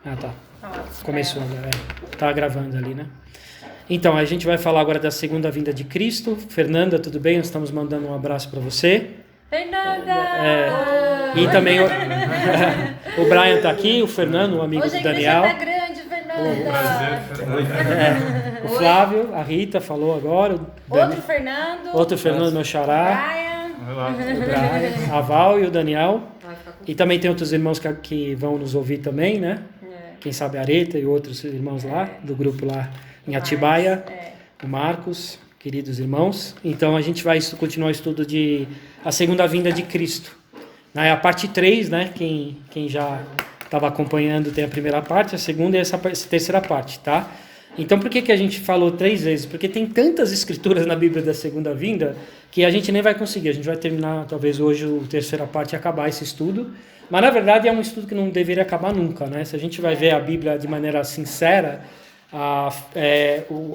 Ah, tá. Começou agora. Tá gravando ali, né? Então, a gente vai falar agora da segunda vinda de Cristo. Fernanda, tudo bem? Nós estamos mandando um abraço para você. Fernanda! E também o Brian tá aqui, o Fernando, um amigo Hoje do Daniel. Hoje a igreja tá grande, Fernanda! Prazer, O Flávio, a Rita falou agora. Outro Fernando, meu xará. Brian, O Brian, a Val e o Daniel. E também tem outros irmãos que vão nos ouvir também, né? Quem sabe a Areta e outros irmãos lá, do grupo lá em Atibaia. O Marcos, queridos irmãos. Então a gente vai continuar o estudo de a segunda vinda de Cristo. A parte 3, né? Quem já estava acompanhando tem a primeira parte, a segunda e essa terceira parte, tá? Então por que a gente falou 3 vezes? Porque tem tantas escrituras na Bíblia da segunda vinda que a gente nem vai conseguir. A gente vai terminar talvez hoje a terceira parte e acabar esse estudo. Mas na verdade é um estudo que não deveria acabar nunca, né? Se a gente vai ver a Bíblia de maneira sincera,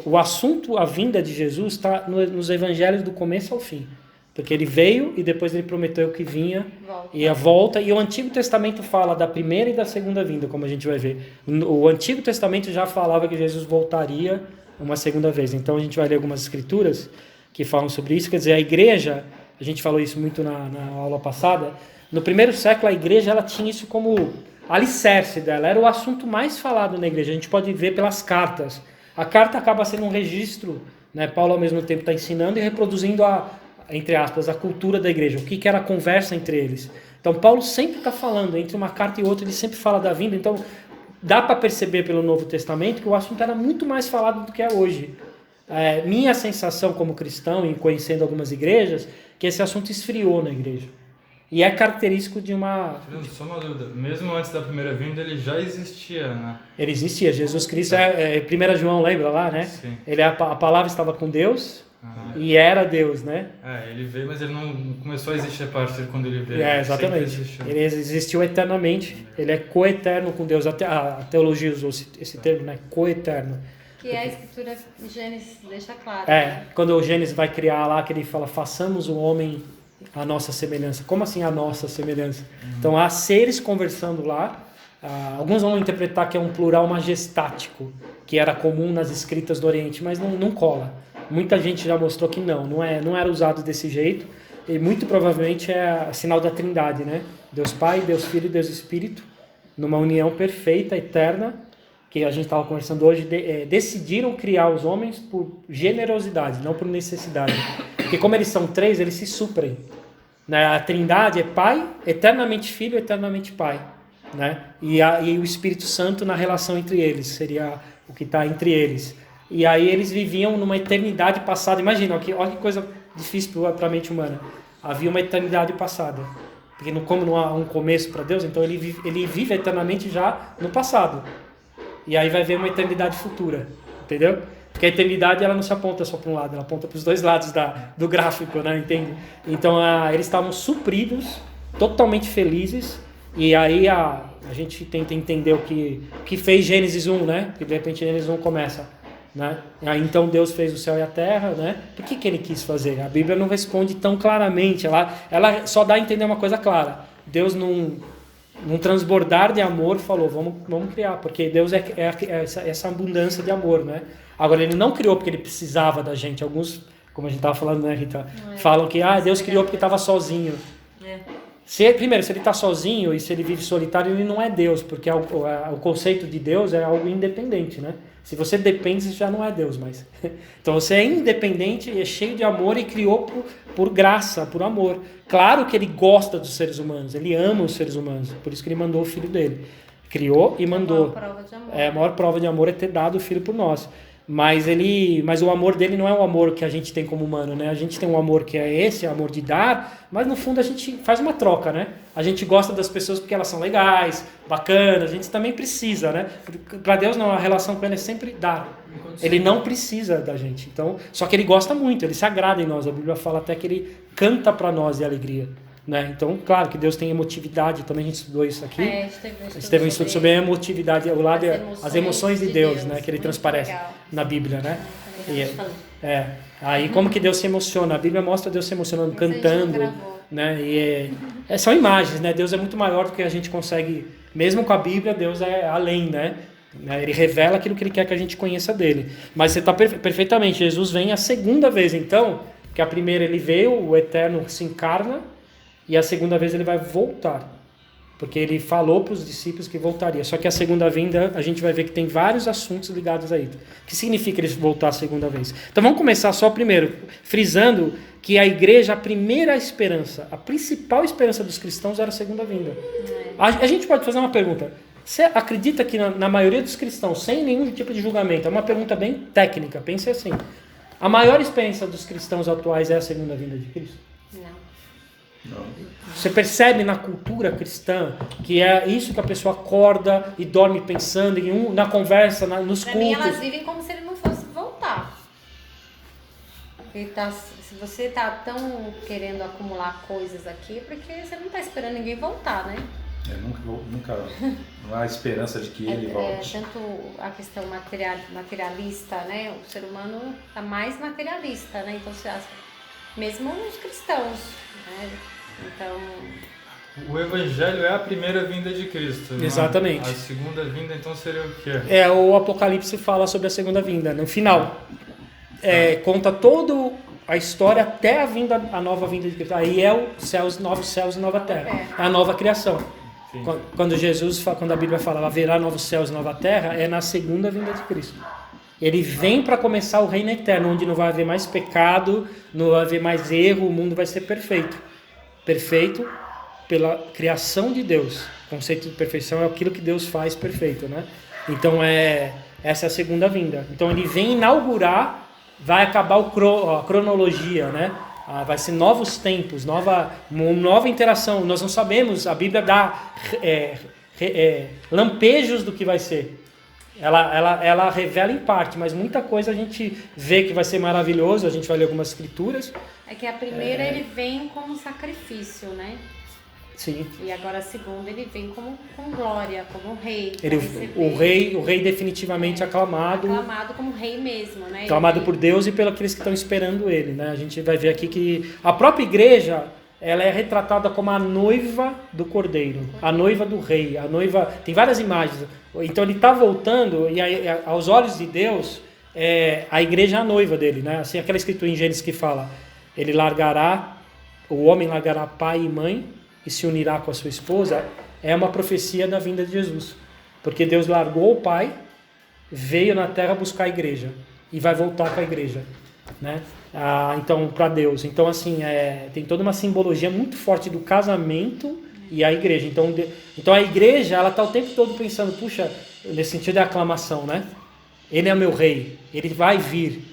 o assunto, a vinda de Jesus está nos evangelhos do começo ao fim. Porque ele veio e depois ele prometeu que vinha e a volta. E o Antigo Testamento fala da primeira e da segunda vinda, como a gente vai ver. O Antigo Testamento já falava que Jesus voltaria uma segunda vez. Então a gente vai ler algumas escrituras que falam sobre isso. Quer dizer, a igreja, a gente falou isso muito na aula passada, no primeiro século a igreja ela tinha isso como alicerce dela. Era o assunto mais falado na igreja. A gente pode ver pelas cartas. A carta acaba sendo um registro, né? Paulo ao mesmo tempo está ensinando e reproduzindo entre aspas, a cultura da igreja, o que era a conversa entre eles. Então, Paulo sempre está falando, entre uma carta e outra, ele sempre fala da vinda. Então, dá para perceber pelo Novo Testamento que o assunto era muito mais falado do que é hoje. Minha sensação como cristão, e conhecendo algumas igrejas, que esse assunto esfriou na igreja. E é característico de uma... Só uma dúvida, mesmo antes da primeira vinda ele já existia, né? Ele existia, Jesus Cristo, 1 João, lembra lá, né? Sim. A palavra estava com Deus... E era Deus, né? Ele veio, mas ele não começou a existir a partir de quando ele veio. Exatamente. Ele existiu eternamente. Ele é coeterno com Deus. Até a teologia usou esse termo, né? Coeterno. Que a escritura de Gênesis deixa claro. Né? Quando o Gênesis vai criar lá, que ele fala, façamos o homem à nossa semelhança. Como assim a nossa semelhança? Então, há seres conversando lá. Alguns vão interpretar que é um plural majestático, que era comum nas escritas do Oriente, mas não cola. Muita gente já mostrou que não era usado desse jeito, e muito provavelmente é sinal da Trindade, né? Deus Pai, Deus Filho e Deus Espírito, numa união perfeita, eterna, que a gente estava conversando hoje, decidiram criar os homens por generosidade, não por necessidade. Porque como eles são 3, eles se suprem. Né? A Trindade é Pai, eternamente Filho, eternamente Pai. Né? E o Espírito Santo na relação entre eles, seria o que está entre eles. E aí eles viviam numa eternidade passada. Imagina, olha que coisa difícil para a mente humana. Havia uma eternidade passada. Porque como não há um começo para Deus, então ele vive eternamente já no passado. E aí vai ver uma eternidade futura. Entendeu? Porque a eternidade ela não se aponta só para um lado, ela aponta para os dois lados do gráfico, né? Entende? Então eles estavam supridos, totalmente felizes. E aí a gente tenta entender o que fez Gênesis 1, né? Porque de repente Gênesis 1 começa... Né? Então Deus fez o céu e a terra, né? Por que ele quis fazer? A Bíblia não responde tão claramente, ela só dá a entender uma coisa clara. Deus num transbordar de amor falou, vamos criar, porque Deus é essa abundância de amor, né? Agora ele não criou porque ele precisava da gente. Alguns, como a gente estava falando, né, Rita, falam que Deus criou porque estava sozinho. Primeiro, se ele está sozinho e se ele vive solitário, ele não é Deus, porque o conceito de Deus é algo independente, né? Se você depende, você já não é Deus mais. Então você é independente e é cheio de amor e criou por graça, por amor. Claro que ele gosta dos seres humanos, ele ama os seres humanos, por isso que ele mandou o filho dele. Criou e mandou. A maior prova de amor é ter dado o filho por nós. Mas o amor dele não é o amor que a gente tem como humano, né? A gente tem um amor que é esse, amor de dar, mas no fundo a gente faz uma troca, né? A gente gosta das pessoas porque elas são legais, bacanas, a gente também precisa, né? Para Deus não, a relação com ele é sempre dar. Ele não precisa da gente. Então, só que ele gosta muito, ele se agrada em nós. A Bíblia fala até que ele canta para nós de alegria. Né? Então, claro que Deus tem emotividade, também a gente estudou isso aqui. A gente teve um estudo sobre a emotividade, as emoções de Deus, né? Que ele transparece na Bíblia, né? Aí como que Deus se emociona? A Bíblia mostra Deus se emocionando, cantando, né? São imagens, né? Deus é muito maior do que a gente consegue Mesmo com a Bíblia, Deus é além, né? Ele revela aquilo que ele quer que a gente conheça dele. Mas você está perfeitamente, Jesus vem a segunda vez então, que a primeira ele veio, o Eterno se encarna, e a segunda vez ele vai voltar. Porque ele falou para os discípulos que voltaria. Só que a segunda vinda, a gente vai ver que tem vários assuntos ligados a isso. O que significa ele voltar a segunda vez? Então vamos começar só primeiro, frisando que a igreja, a primeira esperança, a principal esperança dos cristãos era a segunda vinda. A gente pode fazer uma pergunta. Você acredita que na maioria dos cristãos, sem nenhum tipo de julgamento, é uma pergunta bem técnica, pense assim, a maior esperança dos cristãos atuais é a segunda vinda de Cristo? Não. Você percebe na cultura cristã que é isso que a pessoa acorda e dorme pensando na conversa, nos pra cultos. mim, elas vivem como se ele não fosse voltar. Se você tá tão querendo acumular coisas aqui, é porque você não tá esperando ninguém voltar, né? Nunca não há esperança de que ele volte. Tanto a questão materialista, né? O ser humano tá mais materialista, né? Então, mesmo os cristãos, né? Então... O Evangelho é a primeira vinda de Cristo. Exatamente. A segunda vinda, então, seria o quê? O Apocalipse fala sobre a segunda vinda. No final, conta toda a história até a nova vinda de Cristo. Aí é os novos céus e nova terra. É a nova criação. Sim. Quando a Bíblia fala haverá novos céus e nova terra, é na segunda vinda de Cristo. Ele vem para começar o reino eterno, onde não vai haver mais pecado, não vai haver mais erro, o mundo vai ser perfeito. Perfeito pela criação de Deus. O conceito de perfeição é aquilo que Deus faz perfeito, né? Então essa é a segunda vinda. Então ele vem inaugurar, vai acabar a cronologia, né? Vai ser novos tempos, nova interação. Nós não sabemos, a Bíblia dá lampejos do que vai ser. Ela revela em parte, mas muita coisa a gente vê que vai ser maravilhoso, a gente vai ler algumas escrituras. É que a primeira ele vem como sacrifício, né? Sim. E agora a segunda ele vem com glória, como rei. O rei definitivamente aclamado. Aclamado como rei mesmo, né? Aclamado por Deus e pelos que estão esperando ele, né? A gente vai ver aqui que a própria igreja, ela é retratada como a noiva do Cordeiro, a noiva do rei, a noiva... Tem várias imagens. Então ele está voltando e aos olhos de Deus, a igreja é a noiva dele, né? Assim, aquela escritura em Gênesis que fala, o homem largará pai e mãe e se unirá com a sua esposa, é uma profecia da vinda de Jesus. Porque Deus largou o pai, veio na terra buscar a igreja e vai voltar com a igreja, né? Então, para Deus. Então, assim, tem toda uma simbologia muito forte do casamento e a igreja. Então a igreja, ela está o tempo todo pensando, puxa, nesse sentido é aclamação, né? Ele é meu rei, ele vai vir.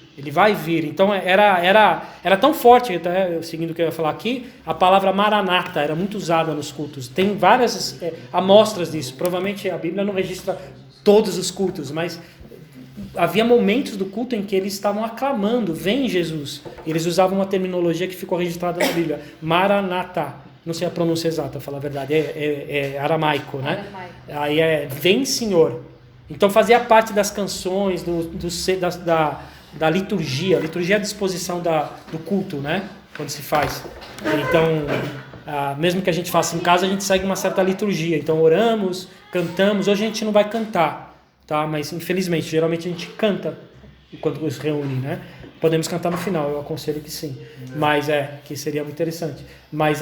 Então era tão forte, até seguindo o que eu ia falar aqui, a palavra maranata era muito usada nos cultos. Tem várias amostras disso. Provavelmente a Bíblia não registra todos os cultos, mas havia momentos do culto em que eles estavam aclamando, vem Jesus. Eles usavam uma terminologia que ficou registrada na Bíblia, maranata. Não sei a pronúncia exata, para falar a verdade, é aramaico, né? Aí vem Senhor. Então fazia parte das canções, da liturgia. A liturgia é a disposição do culto, né? Quando se faz. Então, mesmo que a gente faça em casa, a gente segue uma certa liturgia. Então oramos, cantamos. Hoje a gente não vai cantar, tá? Mas infelizmente, geralmente a gente canta quando nos reúne, né? Podemos cantar no final, eu aconselho que sim. Mas que seria muito interessante. Mas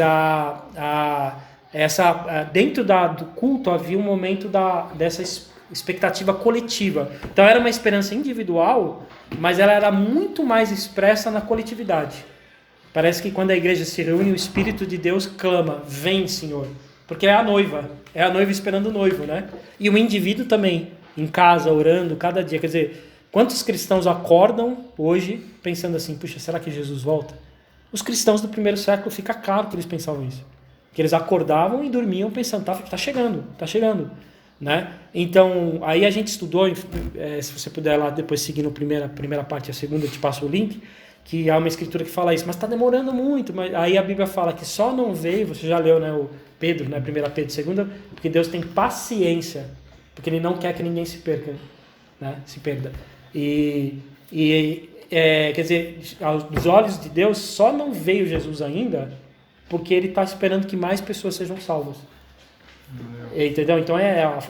dentro do culto havia um momento dessa expectativa coletiva. Então era uma esperança individual, mas ela era muito mais expressa na coletividade. Parece que quando a igreja se reúne, o Espírito de Deus clama, vem Senhor. Porque é a noiva esperando o noivo, né? E o indivíduo também, em casa, orando, cada dia. Quer dizer, quantos cristãos acordam hoje pensando assim, puxa, será que Jesus volta? Os cristãos do primeiro século, fica claro que eles pensavam isso. Que eles acordavam e dormiam pensando, tá chegando, né? Então, aí a gente estudou, se você puder lá depois seguir no primeira parte e a segunda, eu te passo o link, que há uma escritura que fala isso, mas está demorando muito. Mas aí a Bíblia fala que só não veio, você já leu, né, o Pedro, né, 1 Pedro, 2, porque Deus tem paciência, porque Ele não quer que ninguém se perca, né, se perda. Quer dizer, aos olhos de Deus, só não veio Jesus ainda, porque Ele está esperando que mais pessoas sejam salvas. Entendeu? Então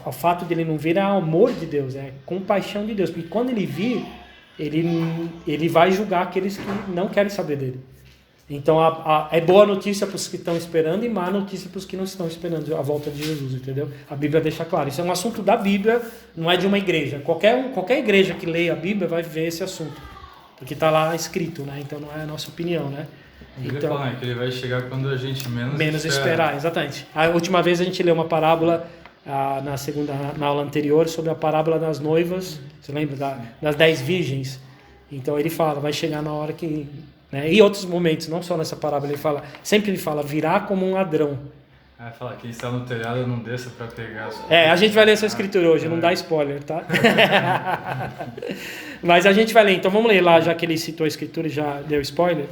o fato dele não vir é amor de Deus, é compaixão de Deus. Porque quando ele vir, ele vai julgar aqueles que não querem saber dele. Então é boa notícia para os que estão esperando e má notícia para os que não estão esperando a volta de Jesus, entendeu? A Bíblia deixa claro. Isso é um assunto da Bíblia, não é de uma igreja. Qualquer igreja que leia a Bíblia vai ver esse assunto. Porque está lá escrito, né? Então não é a nossa opinião, né? Então, que ele vai chegar quando a gente menos esperar, exatamente. A última vez a gente leu uma parábola na aula anterior sobre a parábola das noivas. Você lembra das 10 virgens? Então ele fala, vai chegar na hora que... Né? E outros momentos, não só nessa parábola, sempre ele fala, virá como um ladrão. Fala, quem está no telhado não desça para pegar. A gente vai ler essa escritura hoje, não dá spoiler, tá? Mas a gente vai ler, então vamos ler lá, já que ele citou a escritura e já deu spoiler.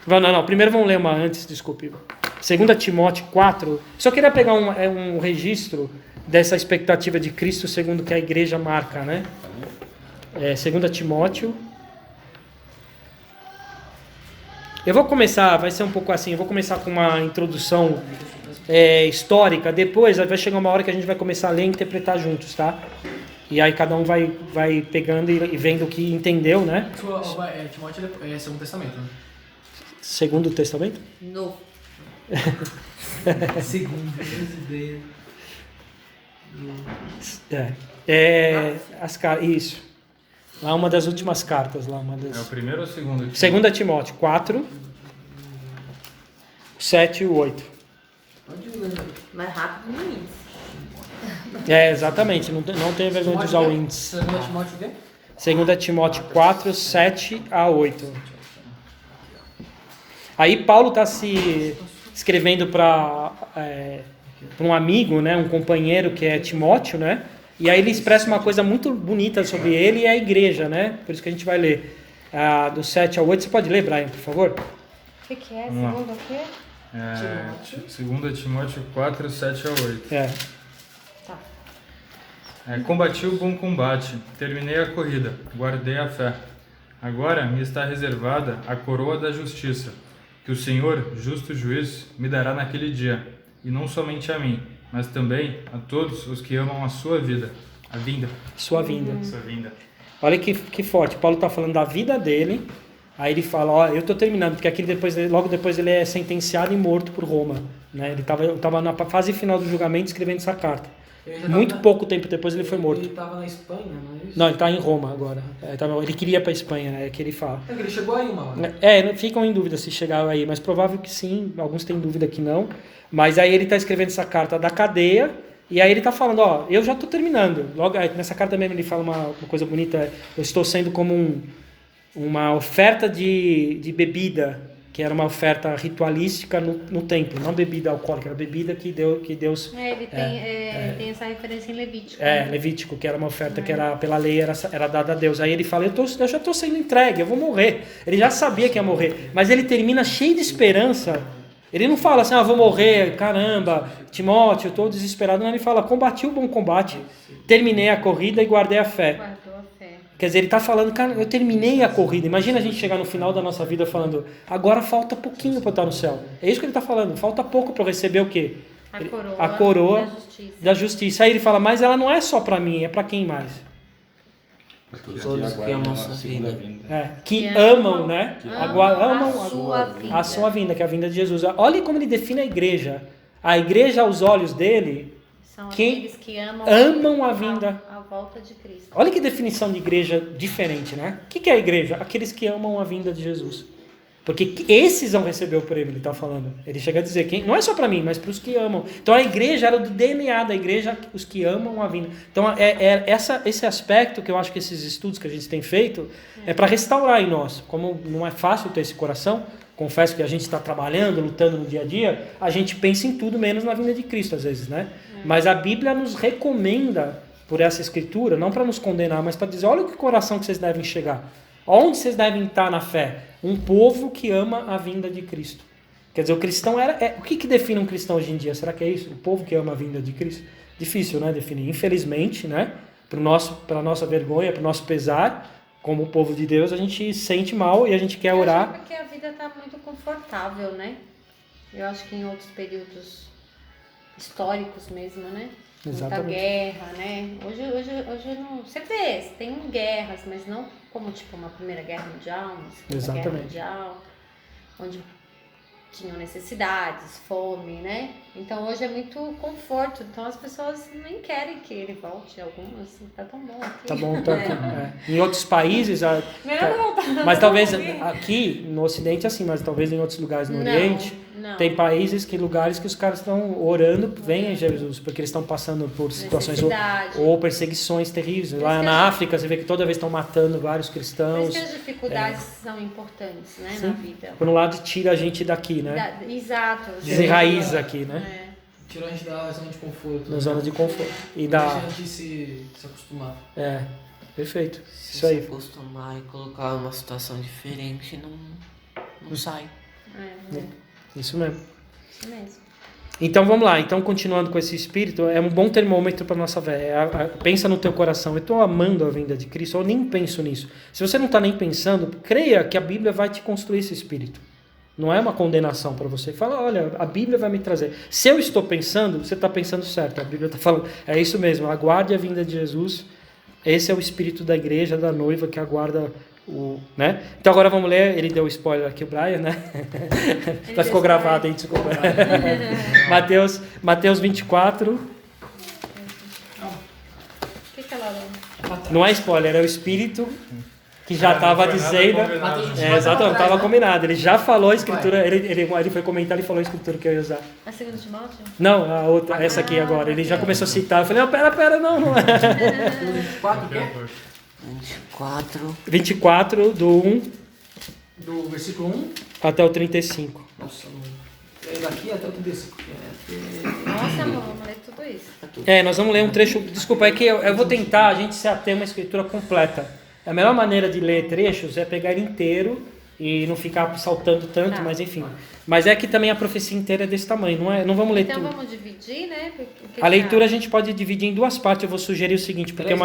Não, primeiro vamos ler uma antes, desculpe. 2 Timóteo 4, só queria pegar um registro dessa expectativa de Cristo segundo que a igreja marca, né? 2 Timóteo. Eu vou começar, vai ser um pouco assim, eu vou começar com uma introdução histórica, depois vai chegar uma hora que a gente vai começar a ler e interpretar juntos, tá? E aí cada um vai pegando e vendo o que entendeu, né? Timóteo é Segundo Testamento, né? Segundo Testamento? Novo. Segundo, ideia. Isso. Lá uma das últimas cartas. Lá, É o primeiro ou o segundo? 2 Timóteo 4, 7 e 8. Pode ler. Mais rápido no índice. Exatamente. Não tenha vergonha de usar o índice. 2 Timóteo o quê? 2 Timóteo 4, 7 a 8. Aí Paulo está se escrevendo para um amigo, né, um companheiro que é Timóteo, né? E aí ele expressa uma coisa muito bonita sobre ele e a igreja, né? Por isso que a gente vai ler do 7 ao 8. Você pode ler, Brian, por favor? O que é? Segundo o quê? 2 Timóteo 4, 7 a 8. Tá. Combati o bom combate, terminei a corrida, guardei a fé. Agora me está reservada a coroa da justiça, que o Senhor, justo juiz, me dará naquele dia, e não somente a mim, mas também a todos os que amam a sua vida, a vinda. Sua vinda. Sua vinda. Olha que forte. Paulo está falando da vida dele. Aí ele fala, eu estou terminando, porque aqui logo depois ele é sentenciado e morto por Roma. Né? Ele estava na fase final do julgamento escrevendo essa carta. Muito pouco tempo depois ele foi morto. Ele estava na Espanha, não é isso? Não, ele está em Roma agora. Ele queria ir para a Espanha, né? É que ele fala. Ele chegou aí uma hora. Ficam em dúvida se chegava aí, mas provável que sim. Alguns têm dúvida que não. Mas aí ele está escrevendo essa carta da cadeia, e aí ele está falando, eu já estou terminando. Logo nessa carta mesmo ele fala uma coisa bonita, eu estou sendo como uma oferta de bebida, que era uma oferta ritualística no templo, não bebida alcoólica, era bebida que Deus... Ele tem essa referência em Levítico. Levítico, que era uma oferta que era pela lei era dada a Deus. Aí ele fala, eu já estou sendo entregue, eu vou morrer. Ele já sabia que ia morrer, mas ele termina cheio de esperança. Ele não fala assim, vou morrer, caramba, Timóteo, estou desesperado. Não, ele fala, combati o bom combate, terminei a corrida e guardei a fé. Guardou a fé. Quer dizer, ele está falando, cara, eu terminei a corrida. Imagina a gente chegar no final da nossa vida falando, agora falta pouquinho para eu estar no céu. É isso que ele está falando, falta pouco para eu receber o quê? A coroa da justiça. Aí ele fala, mas ela não é só para mim, é para quem mais? Todos que amam a sua vida. Que amam, né? Amam a sua vinda, que é a vinda de Jesus. Olha como ele define a igreja. A igreja, aos olhos dele, são aqueles que amam a vinda. A volta de Cristo. Olha que definição de igreja diferente, né? O que é a igreja? Aqueles que amam a vinda de Jesus. Porque esses vão receber o prêmio, ele está falando. Ele chega a dizer, não é só para mim, mas para os que amam. Então a igreja era do DNA da igreja, os que amam a vinda. Então esse aspecto que eu acho que esses estudos que a gente tem feito é para restaurar em nós. Como não é fácil ter esse coração, confesso que a gente está trabalhando, lutando no dia a dia, a gente pensa em tudo menos na vinda de Cristo às vezes, né? Mas a Bíblia nos recomenda por essa escritura, não para nos condenar, mas para dizer, olha o que coração que vocês devem chegar. Onde vocês devem estar na fé? Um povo que ama a vinda de Cristo. Quer dizer, o cristão o que define um cristão hoje em dia? Será que é isso? O povo que ama a vinda de Cristo? Difícil, né? Definir. Infelizmente, né? Para a nossa vergonha, para o nosso pesar, como o povo de Deus, a gente sente mal e a gente quer orar. Porque a vida está muito confortável, né? Eu acho que em outros períodos históricos mesmo, né? Muita Exatamente. guerra, né? Hoje não. Você vê, tem guerras, mas não como tipo uma Primeira Guerra Mundial, uma Segunda Guerra Exatamente. Mundial, onde tinham necessidades, fome, né? Então hoje é muito conforto, então as pessoas nem querem que ele volte, algumas, tá tão bom aqui. Tá bom, tá aqui. Em outros países, Melhor não voltar. mas talvez aqui no Ocidente assim, mas talvez em outros lugares no Oriente, não. tem lugares que os caras estão orando, venha Jesus, porque eles estão passando por situações ou perseguições terríveis. Lá na África, você vê que toda vez estão matando vários Por cristãos. isso que as dificuldades são importantes, né, na vida. Por um lado, tira a gente daqui, né? Exato. Desenraiza aqui, né? Tirou a gente da zona de conforto. Na zona de conforto. E Deixa a gente se acostumar. Perfeito. Se Isso aí. se acostumar e colocar uma situação diferente, não sai. Isso mesmo. Isso mesmo. Então vamos lá, então continuando com esse espírito, é um bom termômetro para nossa fé. Pensa no teu coração, eu estou amando a vinda de Cristo, eu nem penso nisso. Se você não está nem pensando, creia que a Bíblia vai te construir esse espírito. Não é uma condenação para você. Fala, olha, a Bíblia vai me trazer. Se eu estou pensando, você está pensando certo. A Bíblia está falando, é isso mesmo, aguarde a vinda de Jesus. Esse é o espírito da igreja, da noiva que aguarda né? Então agora vamos ler, ele deu spoiler aqui, o Brian, né? Já ficou gravado, hein? Desculpa. Mateus 24. O que ela lê? Não é spoiler, é o espírito que já estava dizendo. Exatamente, estava combinado. Ele já falou a escritura, ele foi comentar, ele falou a escritura que eu ia usar. A segunda Timóteo? Não, a outra, essa aqui agora. Ele já começou a citar. Eu falei, pera, não é. 24, o quê? 24. 24, do 1 Do versículo 1. até o 35. Nossa, é daqui até o 35. Nossa, amor, vamos ler tudo isso. Nós vamos ler um trecho. Desculpa, é que eu vou tentar a gente se ater a uma escritura completa. A melhor maneira de ler trechos é pegar ele inteiro e não ficar saltando tanto, Tá. mas enfim. Mas é que também a profecia inteira é desse tamanho, não vamos ler Então tudo. vamos dividir, né? A leitura a gente pode dividir em duas partes. Eu vou sugerir o seguinte, porque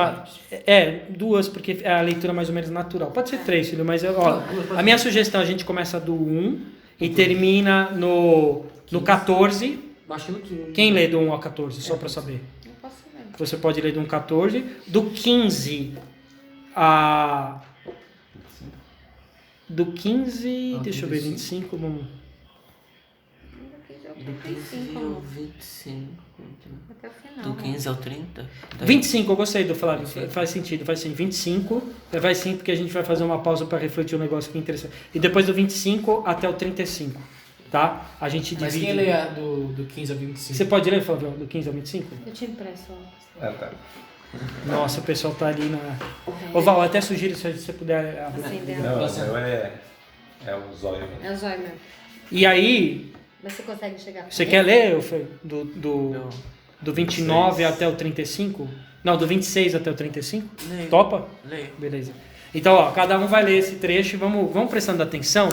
duas, porque é a leitura mais ou menos natural. Pode ser três, filho, mas a minha sugestão, a gente começa do 1 e termina no 14. Acho que no 15. Quem lê do 1 ao 14, só para saber? Não posso ler. Você pode ler do 1 ao 14, do 15 a... Do 15, deixa eu ver, 25, vamos... Do 15 ao 25. Até o final. Do 15 ao 30? 25, eu gostei do Flávio, faz sentido, faz sim. 25, vai sim, porque a gente vai fazer uma pausa para refletir um negócio aqui interessante. E depois do 25 até o 35, tá? A gente Mas divide... quem lê do 15 ao 25? Você pode ler, Flávio, do 15 ao 25? Eu te impresso. Tá. Nossa, o pessoal tá ali na... Ô Val, eu até sugiro se você puder abrir. Acender. Não, o meu é o zóio. É o zóio mesmo. E aí, Mas você consegue chegar? você quer ler, Fê, do 29 até o 35? Não, do 26 até o 35? Leio. Topa? Leio. Beleza. Então, ó, cada um vai ler esse trecho e vamos prestando atenção,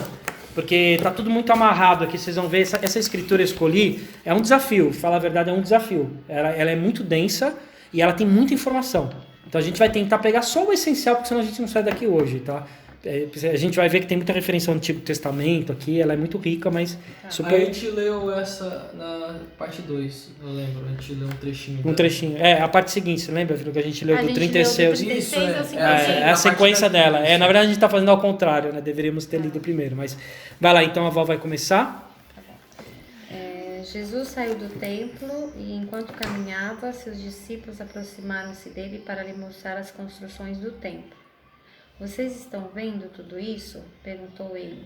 porque tá tudo muito amarrado aqui. Vocês vão ver, essa escritura eu escolhi, é um desafio, falar a verdade, é um desafio. Ela é muito densa e ela tem muita informação. Então a gente vai tentar pegar só o essencial, porque senão a gente não sai daqui hoje, tá? A gente vai ver que tem muita referência ao Antigo Testamento aqui, ela é muito rica, mas super... A gente leu essa na parte 2, eu lembro. A gente leu um trechinho. Um trechinho. A parte seguinte, você lembra, filho, que a gente leu do 36? Isso, ao é. 55. É a sequência dela. Na verdade, a gente está fazendo ao contrário, né? Deveríamos ter lido primeiro, mas... Vai lá, então a Val vai começar. Jesus saiu do templo e, enquanto caminhava, seus discípulos aproximaram-se dele para lhe mostrar as construções do templo. Vocês estão vendo tudo isso? Perguntou ele.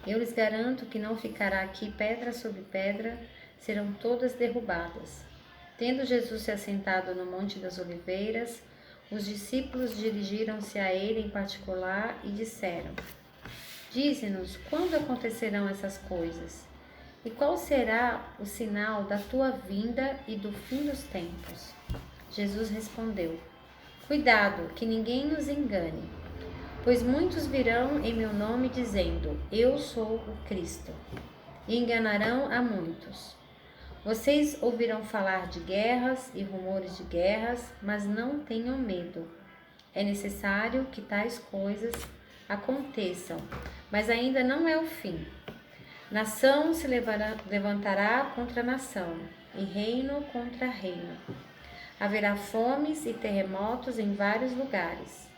Eu lhes garanto que não ficará aqui pedra sobre pedra, serão todas derrubadas. Tendo Jesus se assentado no Monte das Oliveiras, os discípulos dirigiram-se a ele em particular e disseram: Dize-nos quando acontecerão essas coisas, e qual será o sinal da tua vinda e do fim dos tempos? Jesus respondeu: Cuidado, que ninguém nos engane, pois muitos virão em meu nome dizendo: Eu sou o Cristo, e enganarão a muitos. Vocês ouvirão falar de guerras e rumores de guerras, mas não tenham medo. É necessário que tais coisas aconteçam, mas ainda não é o fim. Nação se levantará contra nação, e reino contra reino. Haverá fomes e terremotos em vários lugares.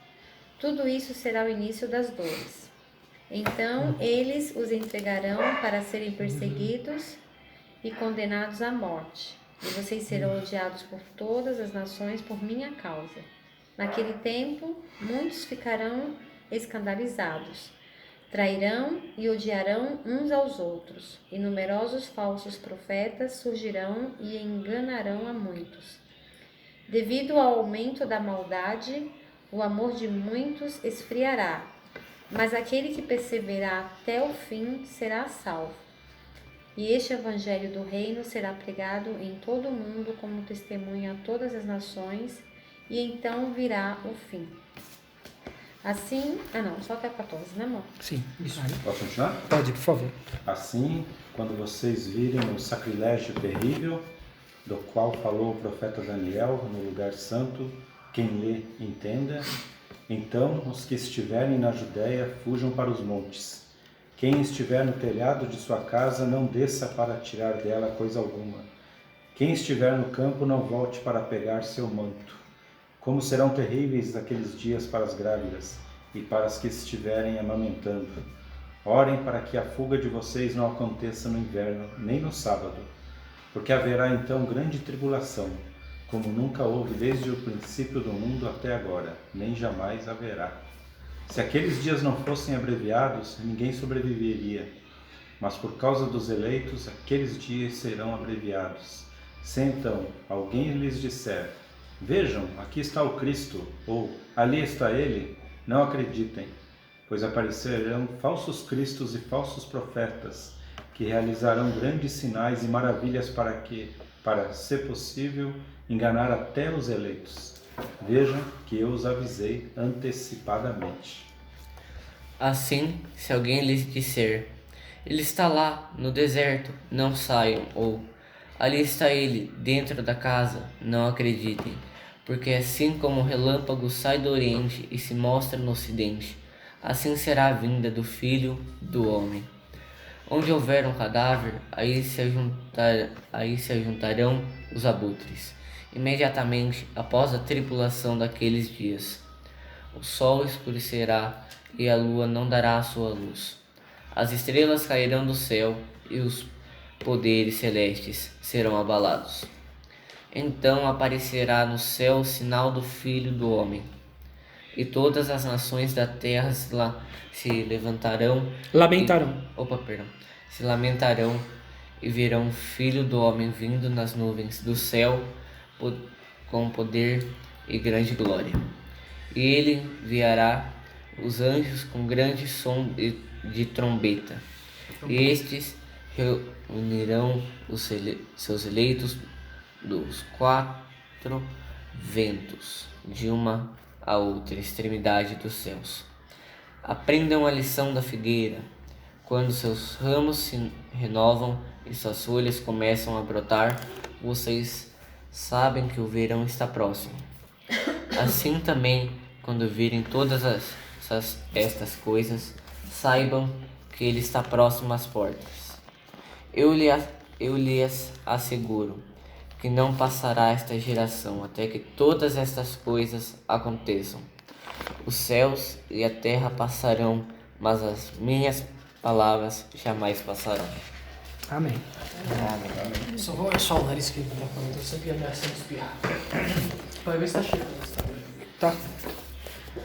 Tudo isso será o início das dores. Então eles os entregarão para serem perseguidos e condenados à morte. E vocês serão odiados por todas as nações por minha causa. Naquele tempo, muitos ficarão escandalizados. Trairão e odiarão uns aos outros, e numerosos falsos profetas surgirão e enganarão a muitos. Devido ao aumento da maldade, o amor de muitos esfriará, mas aquele que perseverar até o fim será salvo. E este evangelho do reino será pregado em todo o mundo como testemunha a todas as nações, e então virá o fim. Assim, só até 14, né, amor? Sim. Isso. Posso continuar? Pode, por favor. Assim, quando vocês virem o sacrilégio terrível, do qual falou o profeta Daniel no lugar santo, quem lê, entenda. Então, os que estiverem na Judéia, fujam para os montes. Quem estiver no telhado de sua casa, não desça para tirar dela coisa alguma. Quem estiver no campo, não volte para pegar seu manto. Como serão terríveis aqueles dias para as grávidas e para as que estiverem amamentando. Orem para que a fuga de vocês não aconteça no inverno, nem no sábado, porque haverá então grande tribulação, como nunca houve desde o princípio do mundo até agora, nem jamais haverá. Se aqueles dias não fossem abreviados, ninguém sobreviveria, mas por causa dos eleitos, aqueles dias serão abreviados. Se então alguém lhes disser: vejam, aqui está o Cristo, ou ali está ele, não acreditem, pois aparecerão falsos cristos e falsos profetas, que realizarão grandes sinais e maravilhas para, se possível, enganar até os eleitos. Vejam que eu os avisei antecipadamente. Assim, se alguém lhes disser: ele está lá, no deserto, não saiam, ou ali está ele, dentro da casa, não acreditem. Porque assim como o relâmpago sai do oriente e se mostra no ocidente, assim será a vinda do Filho do Homem. Onde houver um cadáver, aí se ajuntarão os abutres. Imediatamente após a tribulação daqueles dias, o sol escurecerá e a lua não dará a sua luz. As estrelas cairão do céu e os poderes celestes serão abalados. Então aparecerá no céu o sinal do Filho do Homem, e todas as nações da terra se lamentarão e verão o Filho do Homem vindo nas nuvens do céu com poder e grande glória. E ele enviará os anjos com grande som de trombeta, e estes reunirão seus eleitos dos 4 ventos, de uma a outra extremidade dos céus. Aprendam a lição da figueira. Quando seus ramos se renovam e suas folhas começam a brotar, vocês sabem que o verão está próximo. Assim também, quando virem todas estas coisas, saibam que ele está próximo às portas. Eu lhes asseguro que não passará esta geração até que todas estas coisas aconteçam. Os céus e a terra passarão, mas as minhas palavras jamais passarão. Amém. Só vou achar o nariz que ele tá falando, eu sempre ameaçando espirrar. Vai ver se tá cheio. Tá.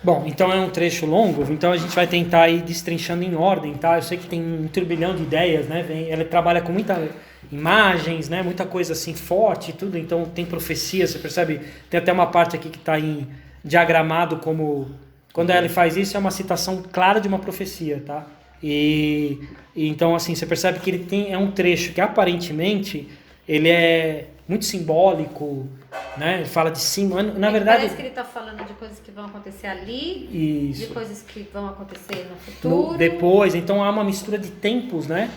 Bom, então é um trecho longo, então a gente vai tentar ir destrinchando em ordem, tá? Eu sei que tem um turbilhão de ideias, né? Ela trabalha com muita imagens, né? Muita coisa assim forte e tudo, então tem profecia, você percebe? Tem até uma parte aqui que está em diagramado como... Quando ele faz isso, é uma citação clara de uma profecia, tá? E então, assim, você percebe que é um trecho que aparentemente ele é muito simbólico, né? Ele fala de cima, na verdade... Parece que ele está falando de coisas que vão acontecer ali, isso. De coisas que vão acontecer no futuro. Depois, então há uma mistura de tempos, né?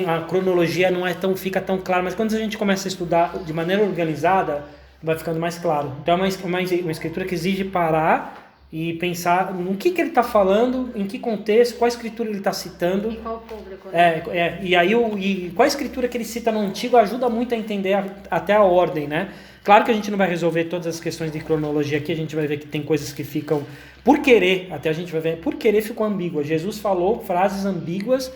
A cronologia não fica tão clara, mas quando a gente começa a estudar de maneira organizada, vai ficando mais claro. Então é uma escritura que exige parar e pensar no que ele está falando, em que contexto, qual escritura ele está citando. E qual público? Né? E aí qual escritura que ele cita no Antigo ajuda muito a entender até a ordem, né? Claro que a gente não vai resolver todas as questões de cronologia aqui, a gente vai ver que tem coisas que ficam por querer, até a gente vai ver, por querer ficou ambígua. Jesus falou frases ambíguas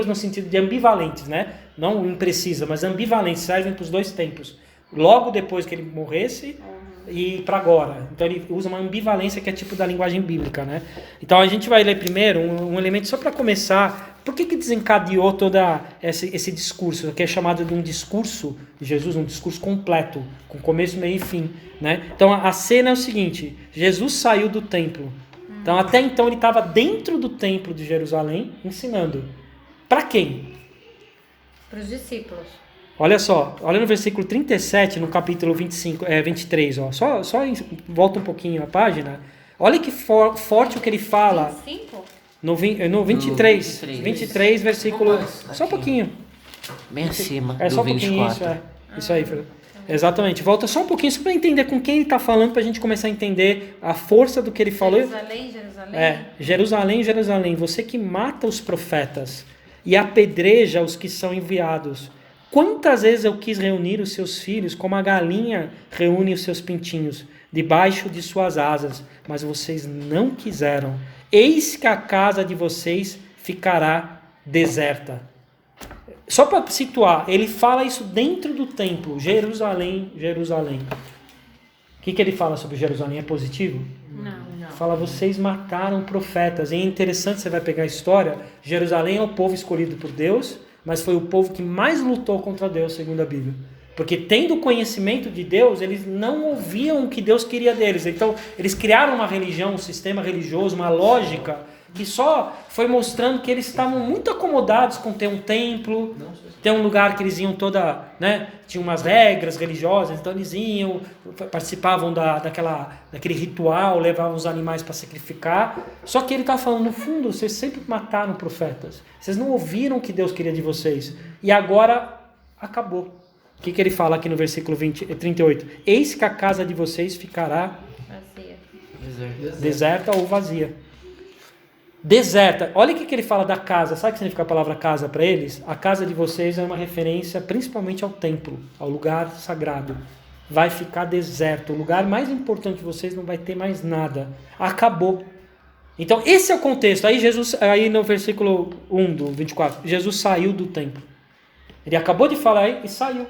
no sentido de ambivalentes, né? Não imprecisa, mas ambivalentes, servem para os dois tempos. Logo depois que ele morresse e para agora. Então ele usa uma ambivalência que é tipo da linguagem bíblica, né? Então a gente vai ler primeiro um elemento só para começar. Por que desencadeou todo esse discurso, que é chamado de um discurso de Jesus, um discurso completo, com começo, meio e fim, né? Então a cena é o seguinte: Jesus saiu do templo. Então até então ele estava dentro do templo de Jerusalém ensinando. Para quem? Para os discípulos. Olha só, olha no versículo 37, no capítulo 23, ó. Só volta um pouquinho a página. Olha que forte o que ele fala. 25? No 23, versículo... Só um pouquinho. Bem acima É só do um pouquinho 24. isso aí, Fernando. Exatamente. Volta só um pouquinho, só para entender com quem ele está falando, para a gente começar a entender a força do que ele falou. Jerusalém, Jerusalém, você que mata os profetas e apedreja os que são enviados. Quantas vezes eu quis reunir os seus filhos como a galinha reúne os seus pintinhos debaixo de suas asas, mas vocês não quiseram. Eis que a casa de vocês ficará deserta. Só para situar, ele fala isso dentro do templo. Jerusalém, Jerusalém. O que ele fala sobre Jerusalém? É positivo? Não. Fala, vocês mataram profetas. E é interessante, você vai pegar a história. Jerusalém é o povo escolhido por Deus, mas foi o povo que mais lutou contra Deus, segundo a Bíblia. Porque tendo conhecimento de Deus, eles não ouviam o que Deus queria deles. Então, eles criaram uma religião, um sistema religioso, uma lógica, que só foi mostrando que eles estavam muito acomodados com ter um templo, ter um lugar que eles iam toda, né, tinha umas regras religiosas, então eles iam, participavam daquele ritual, levavam os animais para sacrificar. Só que ele está falando, no fundo, vocês sempre mataram profetas, vocês não ouviram o que Deus queria de vocês, e agora acabou. O que ele fala aqui no versículo 38? Eis que a casa de vocês ficará deserta ou vazia. Deserta. Olha o que ele fala da casa. Sabe o que significa a palavra casa para eles? A casa de vocês é uma referência principalmente ao templo, ao lugar sagrado. Vai ficar deserto. O lugar mais importante de vocês não vai ter mais nada. Acabou. Então esse é o contexto. Aí no versículo 1 do 24, Jesus saiu do templo. Ele acabou de falar aí e saiu.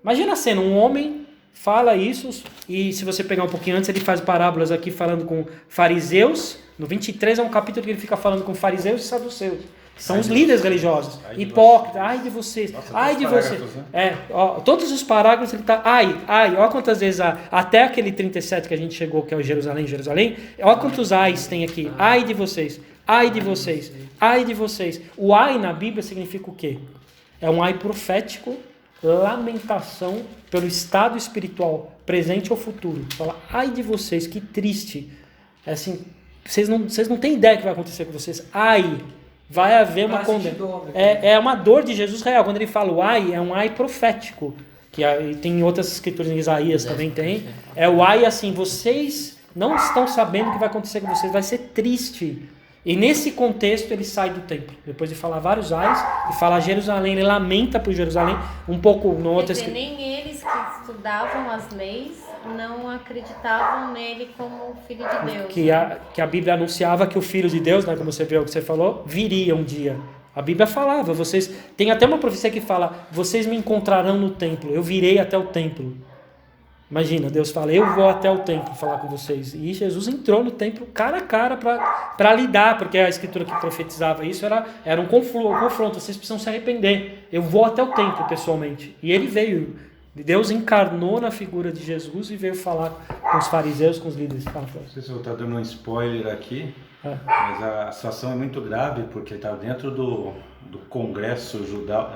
Imagina a cena, um homem fala isso, e se você pegar um pouquinho antes, ele faz parábolas aqui falando com fariseus. No 23 é um capítulo que ele fica falando com fariseus e saduceus, que são os líderes religiosos. Hipócritas, ai de vocês, ai de vocês. Né? Todos os parágrafos ele está, olha quantas vezes, até aquele 37 que a gente chegou, que é o Jerusalém, Jerusalém, olha quantos ais tem aqui, ai de vocês, ai de vocês, ai de vocês. O ai na Bíblia significa o quê? É um ai profético, lamentação pelo estado espiritual, presente ou futuro. Fala, ai de vocês, que triste. É assim, vocês não têm ideia do que vai acontecer com vocês. Ai, vai haver uma condenação. É uma dor de Jesus real. Quando ele fala o ai, é um ai profético. Que tem em outras escrituras, em Isaías também tem. É o ai assim, vocês não estão sabendo o que vai acontecer com vocês, vai ser triste. E nesse contexto ele sai do templo. Depois de falar vários ais, e fala Jerusalém, ele lamenta por Jerusalém, um pouco no outro. Quer dizer, nem eles que estudavam as leis não acreditavam nele como filho de Deus. Que a Bíblia anunciava que o filho de Deus, né, como você viu o que você falou, viria um dia. A Bíblia falava, tem até uma profecia que fala, vocês me encontrarão no templo, eu virei até o templo. Imagina, Deus fala, eu vou até o templo falar com vocês. E Jesus entrou no templo cara a cara para lidar, porque a escritura que profetizava isso era um confronto, vocês precisam se arrepender. Eu vou até o templo pessoalmente. E ele veio, Deus encarnou na figura de Jesus e veio falar com os fariseus, com os líderes. Não sei se eu estou dando um spoiler aqui, mas a situação é muito grave, porque está dentro do congresso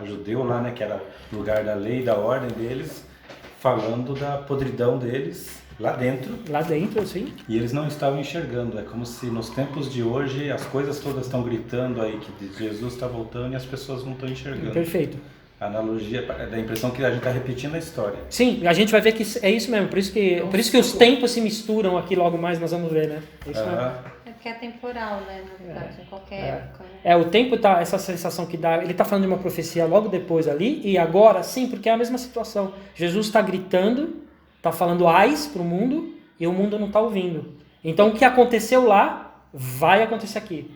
judeu lá, né, que era o lugar da lei e da ordem deles, falando da podridão deles lá dentro. Lá dentro, sim. E eles não estavam enxergando. É como se nos tempos de hoje as coisas todas estão gritando aí que Jesus está voltando e as pessoas não estão enxergando. Perfeito. A analogia dá a impressão que a gente está repetindo a história. Sim, a gente vai ver que é isso mesmo. Por isso que os tempos se misturam aqui logo mais, nós vamos ver, né? É isso mesmo. É porque é temporal, né? Na verdade, em qualquer época. Né? O tempo tá, essa sensação que dá, ele está falando de uma profecia logo depois ali, e agora sim, porque é a mesma situação. Jesus está gritando, está falando ais para o mundo, e o mundo não está ouvindo. Então o que aconteceu lá, vai acontecer aqui.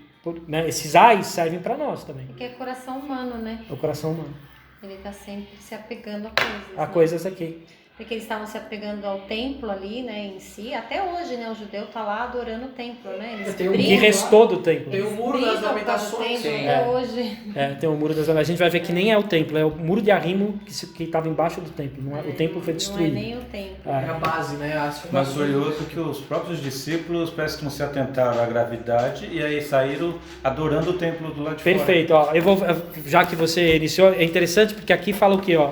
Né? Esses ais servem para nós também. Porque é coração humano, né? É o coração humano. Ele está sempre se apegando a coisas. A coisas aqui. Porque eles estavam se apegando ao templo ali, né, em si. Até hoje, né, o judeu tá lá adorando o templo, né? Eles Tem um brigam, Que restou do templo. Tem o muro das brigam por causa do lamentações. templo Sim. até hoje. Tem o muro das lamentações. A gente vai ver que nem é o templo, é o muro de arrimo que estava embaixo do templo. Não é, o templo foi destruído. Não é nem o templo. É a base, né? Mas curioso que os próprios discípulos parece que não se atentaram à gravidade e aí saíram adorando o templo do lado de fora. Perfeito, ó. Já que você iniciou, é interessante porque aqui fala o quê, ó?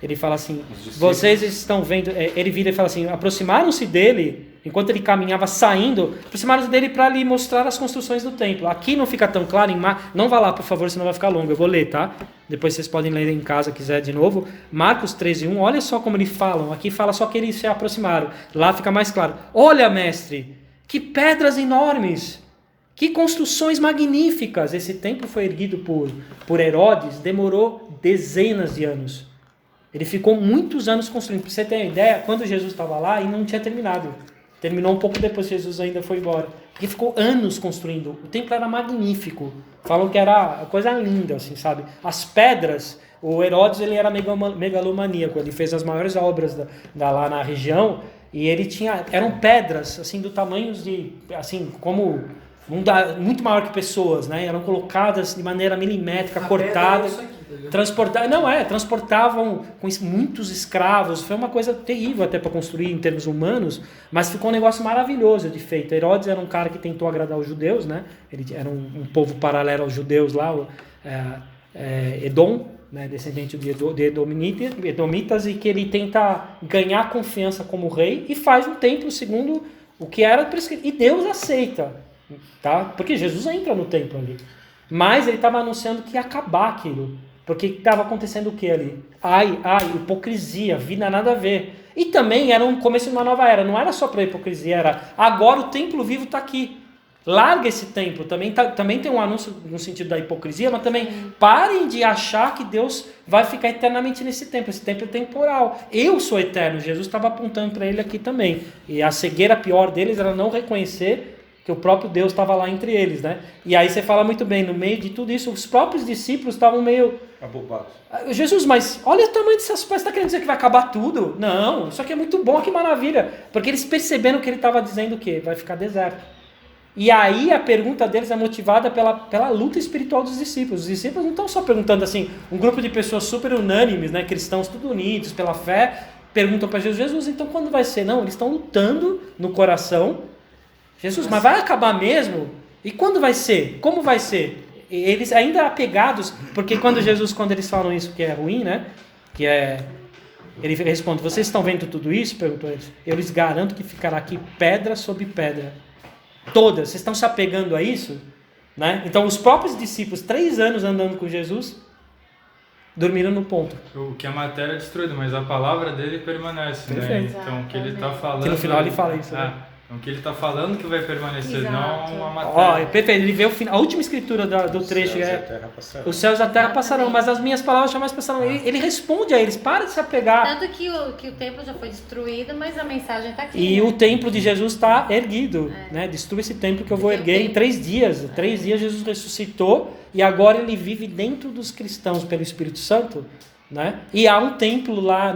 Ele fala assim, vocês estão vendo, ele vira e fala assim, aproximaram-se dele, enquanto ele caminhava saindo, aproximaram-se dele para lhe mostrar as construções do templo. Aqui não fica tão claro, não vá lá, por favor, senão vai ficar longo, eu vou ler, tá? Depois vocês podem ler em casa, quiser de novo. Marcos 13:1, olha só como eles falam, aqui fala só que eles se aproximaram, lá fica mais claro. Olha, mestre, que pedras enormes! Que construções magníficas! Esse templo foi erguido por Herodes, demorou dezenas de anos. Ele ficou muitos anos construindo. Para você ter uma ideia, quando Jesus estava lá, e não tinha terminado. Terminou um pouco depois que Jesus ainda foi embora. Porque ficou anos construindo. O templo era magnífico. Falam que era coisa linda, assim, sabe? As pedras, o Herodes ele era megalomaníaco. Ele fez as maiores obras lá na região. E ele tinha... Eram pedras, assim, do tamanho de... Assim, como... muito maior que pessoas, né? Eram colocadas de maneira milimétrica, cortadas. Transportavam com muitos escravos. Foi uma coisa terrível até para construir em termos humanos, mas ficou um negócio maravilhoso de feito. Herodes era um cara que tentou agradar os judeus, né? Ele era um povo paralelo aos judeus lá, Edom, né? Descendente de Edomitas, e que ele tenta ganhar confiança como rei e faz um templo segundo o que era prescrito. E Deus aceita, tá? Porque Jesus entra no templo ali. Mas ele estava anunciando que ia acabar aquilo. Porque estava acontecendo o que ali? Hipocrisia, vida nada a ver. E também era um começo de uma nova era. Não era só para hipocrisia, era agora o templo vivo está aqui. Larga esse templo. Também tem um anúncio no sentido da hipocrisia, mas também parem de achar que Deus vai ficar eternamente nesse templo. Esse templo é temporal. Eu sou eterno. Jesus estava apontando para ele aqui também. E a cegueira pior deles era não reconhecer que o próprio Deus estava lá entre eles, né? E aí você fala muito bem, no meio de tudo isso, os próprios discípulos estavam meio... abobados. Jesus, mas olha o tamanho dessas coisas, você está querendo dizer que vai acabar tudo? Não, isso aqui é muito bom, que maravilha. Porque eles perceberam que ele estava dizendo o quê? Vai ficar deserto. E aí a pergunta deles é motivada pela luta espiritual dos discípulos. Os discípulos não estão só perguntando assim, um grupo de pessoas super unânimes, né, cristãos tudo unidos pela fé, perguntam para Jesus, então quando vai ser? Não, eles estão lutando no coração. Jesus, mas vai acabar mesmo? E quando vai ser? Como vai ser? Eles ainda apegados, porque quando eles falam isso que é ruim, né? Que é... Ele responde, vocês estão vendo tudo isso? Perguntou eles. Eu lhes garanto que ficará aqui pedra sobre pedra. Todas. Vocês estão se apegando a isso? Né? Então os próprios discípulos, 3 anos andando com Jesus, dormiram no ponto. O que a matéria é destruída, mas a palavra dele permanece, né? Então o que ele está falando... Que no final ele fala isso, né? Então, o que ele está falando que vai permanecer, Exato. não a matéria. Perfeito, ele vê a última escritura do trecho os céus e a terra passarão, mas as minhas palavras jamais passarão. Ele responde a eles, para de se apegar. Tanto que o templo já foi destruído, mas a mensagem está aqui. E né? o templo de Jesus está erguido, né? Destrua esse templo que eu vou erguer em 3 dias. 3 dias Jesus ressuscitou e agora ele vive dentro dos cristãos pelo Espírito Santo. Né? E há um templo lá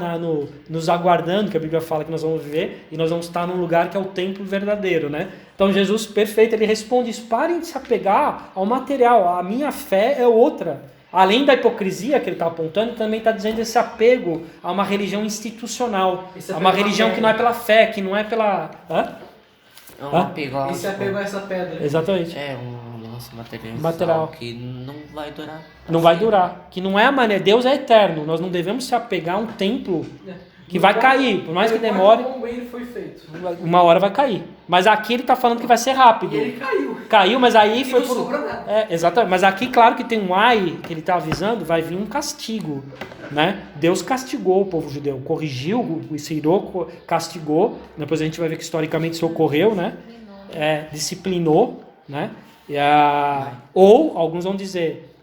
nos aguardando, que a Bíblia fala que nós vamos viver, e nós vamos estar num lugar que é o templo verdadeiro. Né? Então Jesus, perfeito, ele responde isso, parem de se apegar ao material, a minha fé é outra. Além da hipocrisia que ele está apontando, também está dizendo esse apego a uma religião institucional, a uma religião que não é pela fé, que não é pela... É um apego a... Esse apego a essa pedra. Exatamente. É um lance material que não vai durar. Não vai durar. Que não é a maneira. Deus é eterno. Nós não devemos se apegar a um templo que vai cair. Por mais que demore, Como ele foi feito. uma hora vai cair. Mas aqui ele está falando que vai ser rápido. E ele caiu. caiu, mas aí E foi não sobrou nada. exatamente. Mas aqui, claro que tem um ai, que ele está avisando, vai vir um castigo, né? Deus castigou o povo judeu, corrigiu, o Ciro castigou, depois a gente vai ver que historicamente isso ocorreu, né? Disciplinou, né? Ou, alguns vão dizer,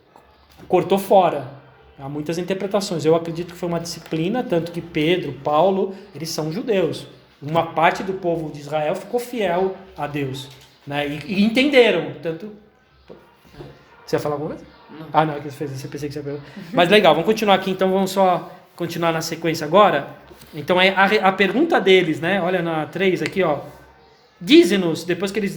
cortou fora. Há muitas interpretações. Eu acredito que foi uma disciplina, tanto que Pedro, Paulo, eles são judeus. Uma parte do povo de Israel ficou fiel a Deus, né? E entenderam. Tanto... Você ia falar alguma coisa? Não. Não, você pensei que você ia perguntar. Mas legal, vamos continuar aqui, então vamos só continuar na sequência agora. Então a pergunta deles, né? Olha na 3 aqui, ó. Dize-nos, depois que eles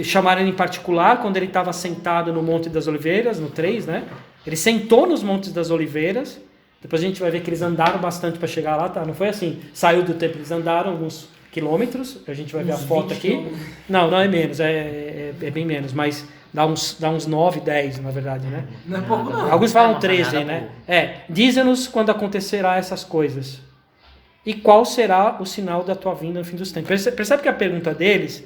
chamaram ele em particular, quando ele estava sentado no Monte das Oliveiras, no 3, né? Ele sentou nos Montes das Oliveiras. Depois a gente vai ver que eles andaram bastante para chegar lá, tá? Não foi assim, saiu do templo, eles andaram alguns quilômetros. A gente vai ver a foto aqui. Quilômetros. Não é menos, é bem menos, mas dá uns 9, 10, na verdade, né? Não é pouco, não. Alguns falam Não, 13, nada né? pouco. Dize-nos quando acontecerá essas coisas. E qual será o sinal da tua vinda no fim dos tempos? Percebe que a pergunta deles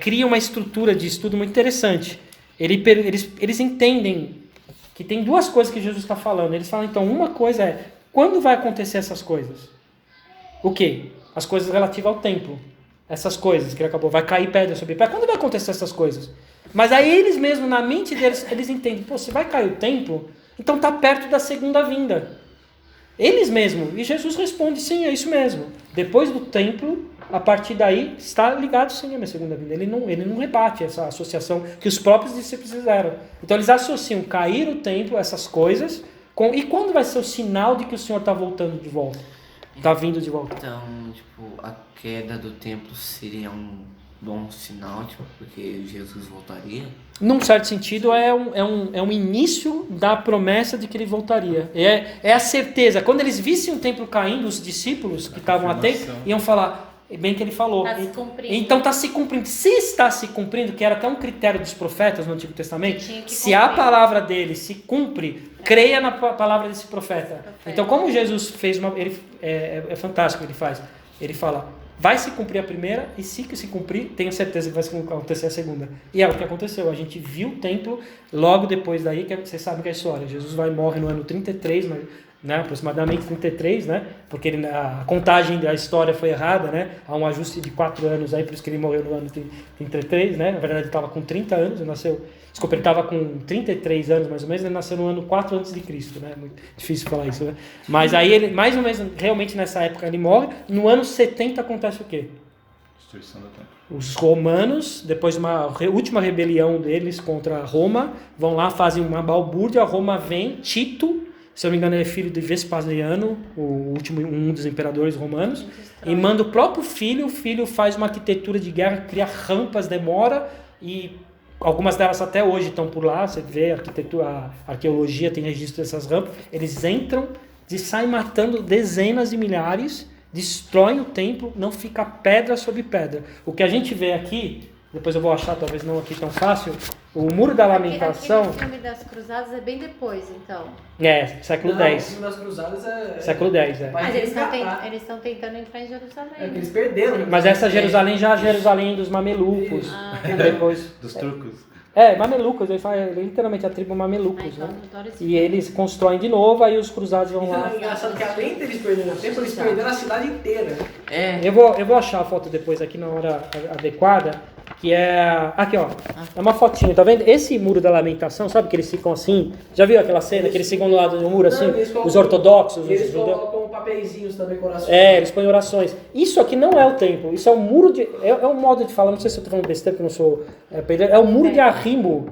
cria uma estrutura de estudo muito interessante. Eles entendem que tem duas coisas que Jesus está falando. Eles falam, então, uma coisa é, quando vai acontecer essas coisas? O quê? As coisas relativas ao templo. Essas coisas que ele acabou, vai cair pedra sobre pedra. Quando vai acontecer essas coisas? Mas aí eles mesmos, na mente deles, eles entendem, se vai cair o templo, então está perto da segunda vinda. Eles mesmos. E Jesus responde, sim, é isso mesmo. Depois do templo, a partir daí, está ligado sim à minha segunda vinda. Ele não rebate essa associação que os próprios discípulos fizeram. Então eles associam cair o templo, essas coisas, e quando vai ser o sinal de que o Senhor está voltando de volta? Está vindo de volta. Então, a queda do templo seria um bom sinal, porque Jesus voltaria? Num certo sentido, é um início da promessa de que ele voltaria. É a certeza. Quando eles vissem o templo caindo, os discípulos que estavam atentos iam falar, bem que ele falou. Tá se cumprindo. Então está se cumprindo. Se está se cumprindo, que era até um critério dos profetas no Antigo Testamento, Tinha que se a cumprir. palavra dele se cumpre, creia na palavra desse profeta. Então, como Jesus fez é fantástico o que ele faz. Ele fala, vai se cumprir a primeira, e se cumprir, tenho certeza que vai acontecer a segunda. E é o que aconteceu. A gente viu o templo logo depois daí, que vocês sabem que é a história. Jesus morre no ano 33, né, aproximadamente 33, né, porque a contagem da história foi errada, né, há um ajuste de 4 anos aí, por isso que ele morreu no ano 33, né, na verdade ele estava com 30 anos, ele estava com 33 anos mais ou menos, ele nasceu no ano 4 antes de Cristo, né, muito difícil falar isso, né, mas aí ele, mais ou menos, realmente nessa época ele morre, no ano 70 acontece o quê? Destruição do templo. Os romanos, depois de uma última rebelião deles contra Roma, vão lá, fazem uma balbúrdia, Roma vem, Tito, se eu não me engano, ele é filho de Vespasiano, um dos imperadores romanos, e manda o próprio filho. O filho faz uma arquitetura de guerra, cria rampas, demora, e algumas delas até hoje estão por lá. Você vê a arqueologia tem registro dessas rampas. Eles entram e saem matando dezenas de milhares, destroem o templo, não fica pedra sobre pedra. O que a gente vê aqui, depois eu vou achar, talvez não aqui tão fácil, o Muro da Lamentação. Aquele filme das Cruzadas é bem depois, então. Século Não, o X. filme das Cruzadas é... Século X, é. Vai Mas eles resgatar. estão tentando entrar em Jerusalém. É que eles perderam. Mas essa Jerusalém já é a Jerusalém dos mamelucos. E depois... Dos turcos. Mamelucos, ele fala literalmente a tribo mamelucos, Então, né? adoro esse E filme. eles constroem de novo, aí os cruzados vão lá. É engraçado que além deles perderem o tempo, eles perderam a cidade inteira. Eu vou achar a foto depois aqui na hora adequada, que é... Aqui, ó. É uma fotinha, tá vendo? Esse Muro da Lamentação, sabe que eles ficam assim? Já viu aquela cena que eles ficam do lado do muro assim? Não, eles colocam- Os ortodoxos, os Eles judeus. colocam papeizinhos também, corações. Eles põem orações. Isso aqui não é o templo, isso é um muro de... É um modo de falar, não sei se eu tô falando besteira, porque eu não sou pedreiro. É um muro de arrimo.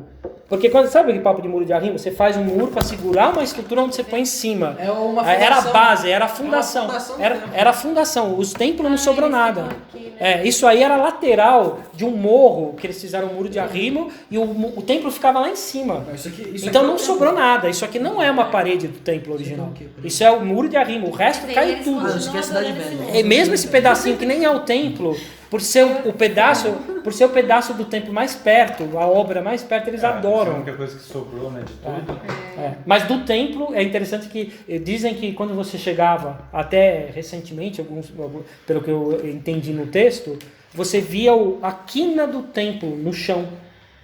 Porque sabe aquele papo de muro de arrimo? Você faz um muro para segurar uma estrutura onde você põe em cima. É uma Era a fundação. base, era a fundação. É uma fundação do Era templo. a fundação. Os templos não sobrou eles nada. ficam aqui, né? Isso aí era lateral de um morro, que eles fizeram um muro de arrimo, e o templo ficava lá em cima. Isso aqui Então é não o sobrou templo. nada. Isso aqui não é uma parede do templo original. Isso aqui é o quê? Isso é o muro de arrimo. O resto Daí cai eles tudo. continuam isso aqui é a cidade adorando esse velha. monte. E mesmo esse pedacinho que nem é o templo, por ser o pedaço do templo mais perto, a obra mais perto, eles Essa é a adoram. única coisa que sobrou, né, de tudo. Mas do templo, é interessante que dizem que quando você chegava, até recentemente, pelo que eu entendi no texto, você via a quina do templo no chão.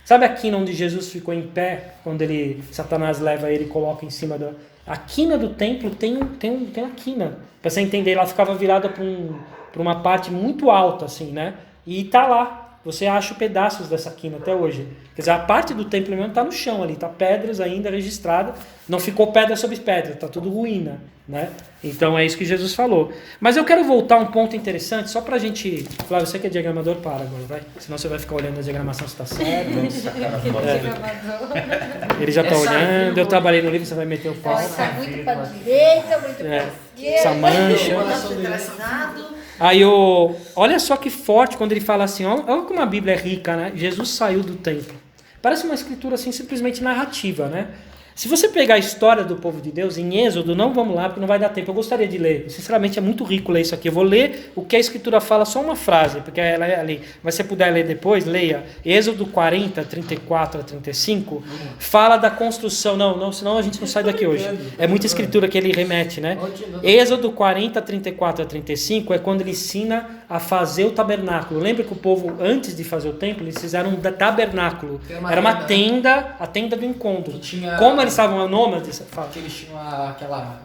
Sabe a quina onde Jesus ficou em pé, quando Satanás leva ele e coloca em cima da... A quina do templo tem uma quina. Para você entender, ela ficava virada para uma parte muito alta, assim, né? E tá lá. Você acha pedaços dessa quina até hoje. Quer dizer, a parte do templo mesmo está no chão ali, está pedras ainda registradas. Não ficou pedra sobre pedra, está tudo ruína, né? Então é isso que Jesus falou. Mas eu quero voltar a um ponto interessante, só para a gente... Flávio, você que é diagramador, para agora, vai. Senão você vai ficar olhando a diagramação se está certo. Ele já está olhando, eu trabalhei no livro, você vai meter o pau. Está muito para a direita, muito para a esquerda. Essa mancha. Aí, olha só que forte quando ele fala assim, olha como a Bíblia é rica, né? Jesus saiu do templo. Parece uma escritura assim, simplesmente narrativa, né? Se você pegar a história do povo de Deus em Êxodo, não vamos lá, porque não vai dar tempo. Eu gostaria de ler. Sinceramente, é muito rico ler isso aqui. Eu vou ler o que a Escritura fala, só uma frase, porque ela é ali. Mas se você puder ler depois, leia. Êxodo 40, 34 a 35, fala da construção. Não, senão a gente não sai daqui hoje. É muita Escritura que ele remete, né? Êxodo 40, 34 a 35 é quando ele ensina a fazer o tabernáculo. Lembra que o povo, antes de fazer o templo, eles fizeram um tabernáculo. Era uma tenda, a tenda do encontro. Como eles estavam nômades? Que eles tinham aquela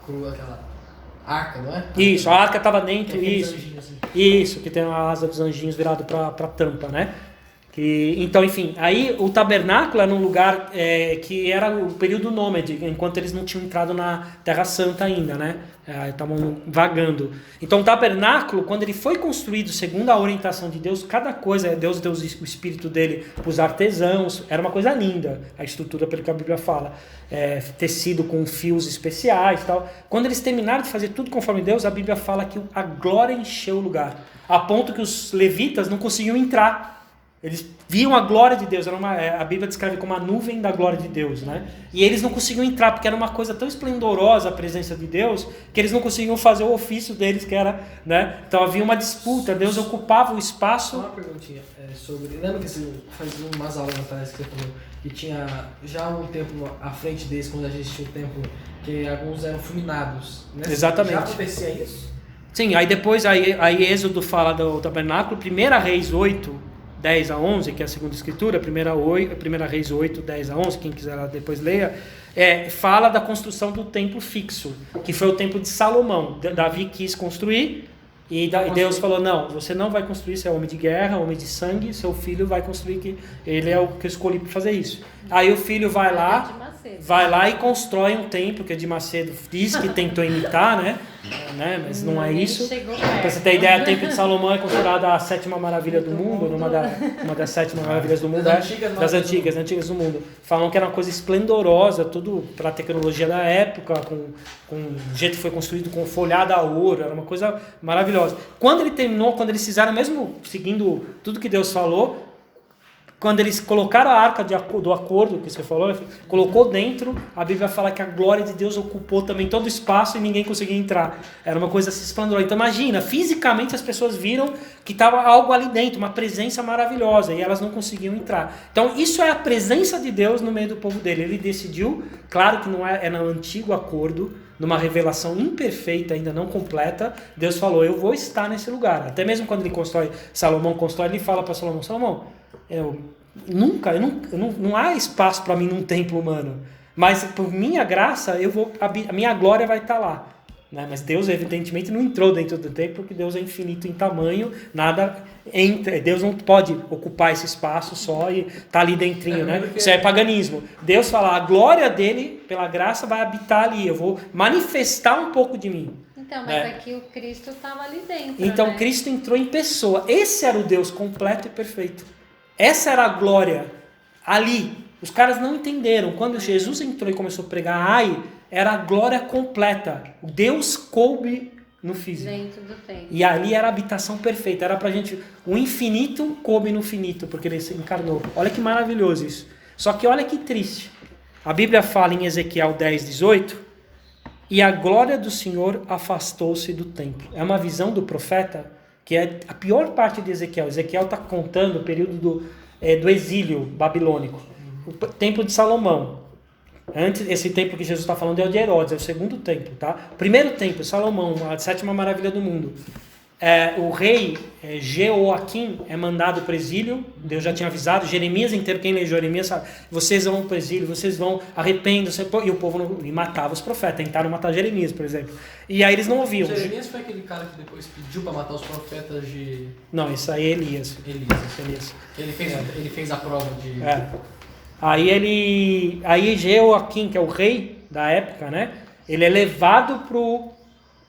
arca, não é? Isso, a arca estava dentro, isso. Assim. Isso, que tem a asa dos anjinhos virado para a tampa, né? Então, enfim, aí o tabernáculo era um lugar que era o período nômade, enquanto eles não tinham entrado na Terra Santa ainda, né? Estavam vagando. Então, o tabernáculo, quando ele foi construído segundo a orientação de Deus, cada coisa, Deus deu o espírito dele para os artesãos, era uma coisa linda, a estrutura, pelo que a Bíblia fala, tecido com fios especiais e tal. Quando eles terminaram de fazer tudo conforme Deus, a Bíblia fala que a glória encheu o lugar, a ponto que os levitas não conseguiam entrar. Eles viam a glória de Deus, a Bíblia descreve como a nuvem da glória de Deus, né? E eles não conseguiam entrar, porque era uma coisa tão esplendorosa a presença de Deus, que eles não conseguiam fazer o ofício deles, que era, né? Então havia uma disputa, Deus ocupava o espaço. Só uma perguntinha sobre... Lembra que você faz umas aulas atrás que você falou que tinha já um templo à frente deles, quando a gente tinha o templo, que alguns eram fulminados, né? Exatamente. Já acontecia isso? Sim, aí depois, aí Êxodo fala do tabernáculo, 1 Reis 8, 10 a 11, que é a segunda escritura, 1 Reis 8, 10 a 11, quem quiser depois leia, fala da construção do templo fixo, que foi o templo de Salomão. Davi quis construir, e Deus falou, não, você não vai construir, você é homem de guerra, homem de sangue, seu filho vai construir, que ele é o que eu escolhi para fazer isso. Aí o filho vai lá e constrói um templo, que é de Macedo, diz que tentou imitar, né? Mas não é isso. Para você ter ideia, o templo de Salomão é considerada a 7ª maravilha do mundo, uma das 7 maravilhas do mundo, das antigas do mundo. Falam que era uma coisa esplendorosa, tudo para a tecnologia da época, com o jeito que foi construído, com folhada a ouro, era uma coisa maravilhosa. Quando ele terminou, quando eles fizeram, mesmo seguindo tudo que Deus falou, quando eles colocaram a arca do acordo, que você falou, colocou dentro, a Bíblia fala que a glória de Deus ocupou também todo o espaço e ninguém conseguia entrar. Era uma coisa assim esplendorosa. Então imagina, fisicamente as pessoas viram que estava algo ali dentro, uma presença maravilhosa, e elas não conseguiam entrar. Então isso é a presença de Deus no meio do povo dele. Ele decidiu, claro que não é no antigo acordo, numa revelação imperfeita, ainda não completa, Deus falou, eu vou estar nesse lugar. Até mesmo quando Salomão constrói, ele fala para Salomão, não há espaço para mim num templo humano, mas por minha graça a minha glória vai estar lá, né? Mas Deus evidentemente não entrou dentro do templo, porque Deus é infinito em tamanho, nada entra, Deus não pode ocupar esse espaço só e tá ali dentrinho, né? Isso é paganismo. Deus fala, a glória dele pela graça vai habitar ali, eu vou manifestar um pouco de mim. Então, mas aqui o Cristo estava ali dentro. Então, né? Cristo entrou em pessoa. Esse era o Deus completo e perfeito. Essa era a glória ali. Os caras não entenderam. Quando Jesus entrou e começou a pregar, era a glória completa. O Deus coube no físico. Dentro do templo. E ali era a habitação perfeita. Era pra gente... O infinito coube no finito, porque ele se encarnou. Olha que maravilhoso isso. Só que olha que triste. A Bíblia fala em Ezequiel 10, 18... E a glória do Senhor afastou-se do templo. É uma visão do profeta, que é a pior parte de Ezequiel. Ezequiel está contando o período do exílio babilônico. O templo de Salomão. Antes, esse templo que Jesus está falando é o de Herodes, é o segundo templo. Tá? O primeiro templo, Salomão, a 7ª maravilha do mundo. O rei Jeoaquim é mandado para o exílio. Deus já tinha avisado. Jeremias inteiro, quem lê Jeremias sabe, vocês vão para o exílio, vocês vão, arrependam-se. E o povo não, e matava os profetas. Tentaram matar Jeremias, por exemplo. E aí eles não ouviam. Jeremias foi aquele cara que depois pediu para matar os profetas de... Não, isso aí é Elias. Elias. Ele fez a prova de... Aí Jeoaquim, que é o rei da época, né? Ele é levado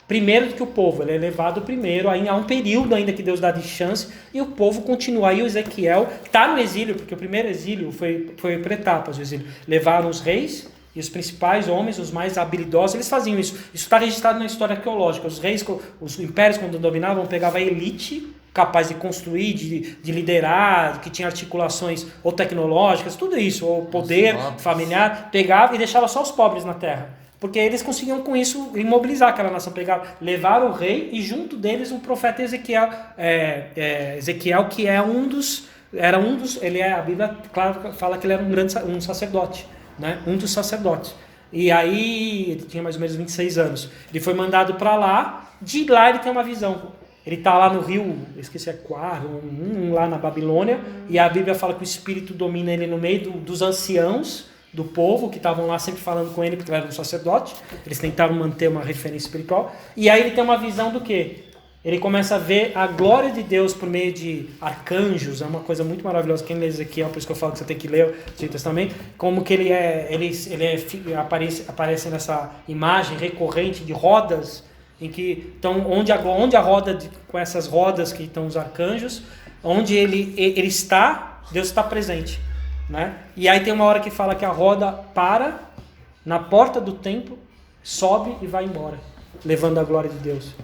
primeiro do que o povo, ele é levado primeiro, aí há um período ainda que Deus dá de chance, e o povo continua. Aí o Ezequiel está no exílio, porque o primeiro exílio foi por etapas, o exílio. Levaram os reis e os principais homens, os mais habilidosos, eles faziam isso. Isso está registrado na história arqueológica. Os reis, os impérios, quando dominavam, pegavam a elite capaz de construir, de liderar, que tinha articulações ou tecnológicas, tudo isso, ou poder familiar, pegava e deixava só os pobres na terra. Porque eles conseguiam com isso imobilizar aquela nação. Levaram o rei e junto deles o profeta Ezequiel, Ezequiel que é a Bíblia claro, fala que ele era um sacerdote, né? Um dos sacerdotes. E aí ele tinha mais ou menos 26 anos. Ele foi mandado para lá, de lá ele tem uma visão. Ele está lá no rio, esqueci, Quar, lá na Babilônia, e a Bíblia fala que o Espírito domina ele no meio dos anciãos do povo, que estavam lá sempre falando com ele, porque ele era um sacerdote. Eles tentaram manter uma referência espiritual. E aí ele tem uma visão do quê? Ele começa a ver a glória de Deus por meio de arcanjos. É uma coisa muito maravilhosa. Quem lê Ezequiel, por isso que eu falo que você tem que ler o Antigo Testamento, como que aparece nessa imagem recorrente de rodas, em que então onde a roda com essas rodas que estão os arcanjos, onde ele está, Deus está presente, né? E aí tem uma hora que fala que a roda para na porta do templo, sobe e vai embora, levando a glória de Deus.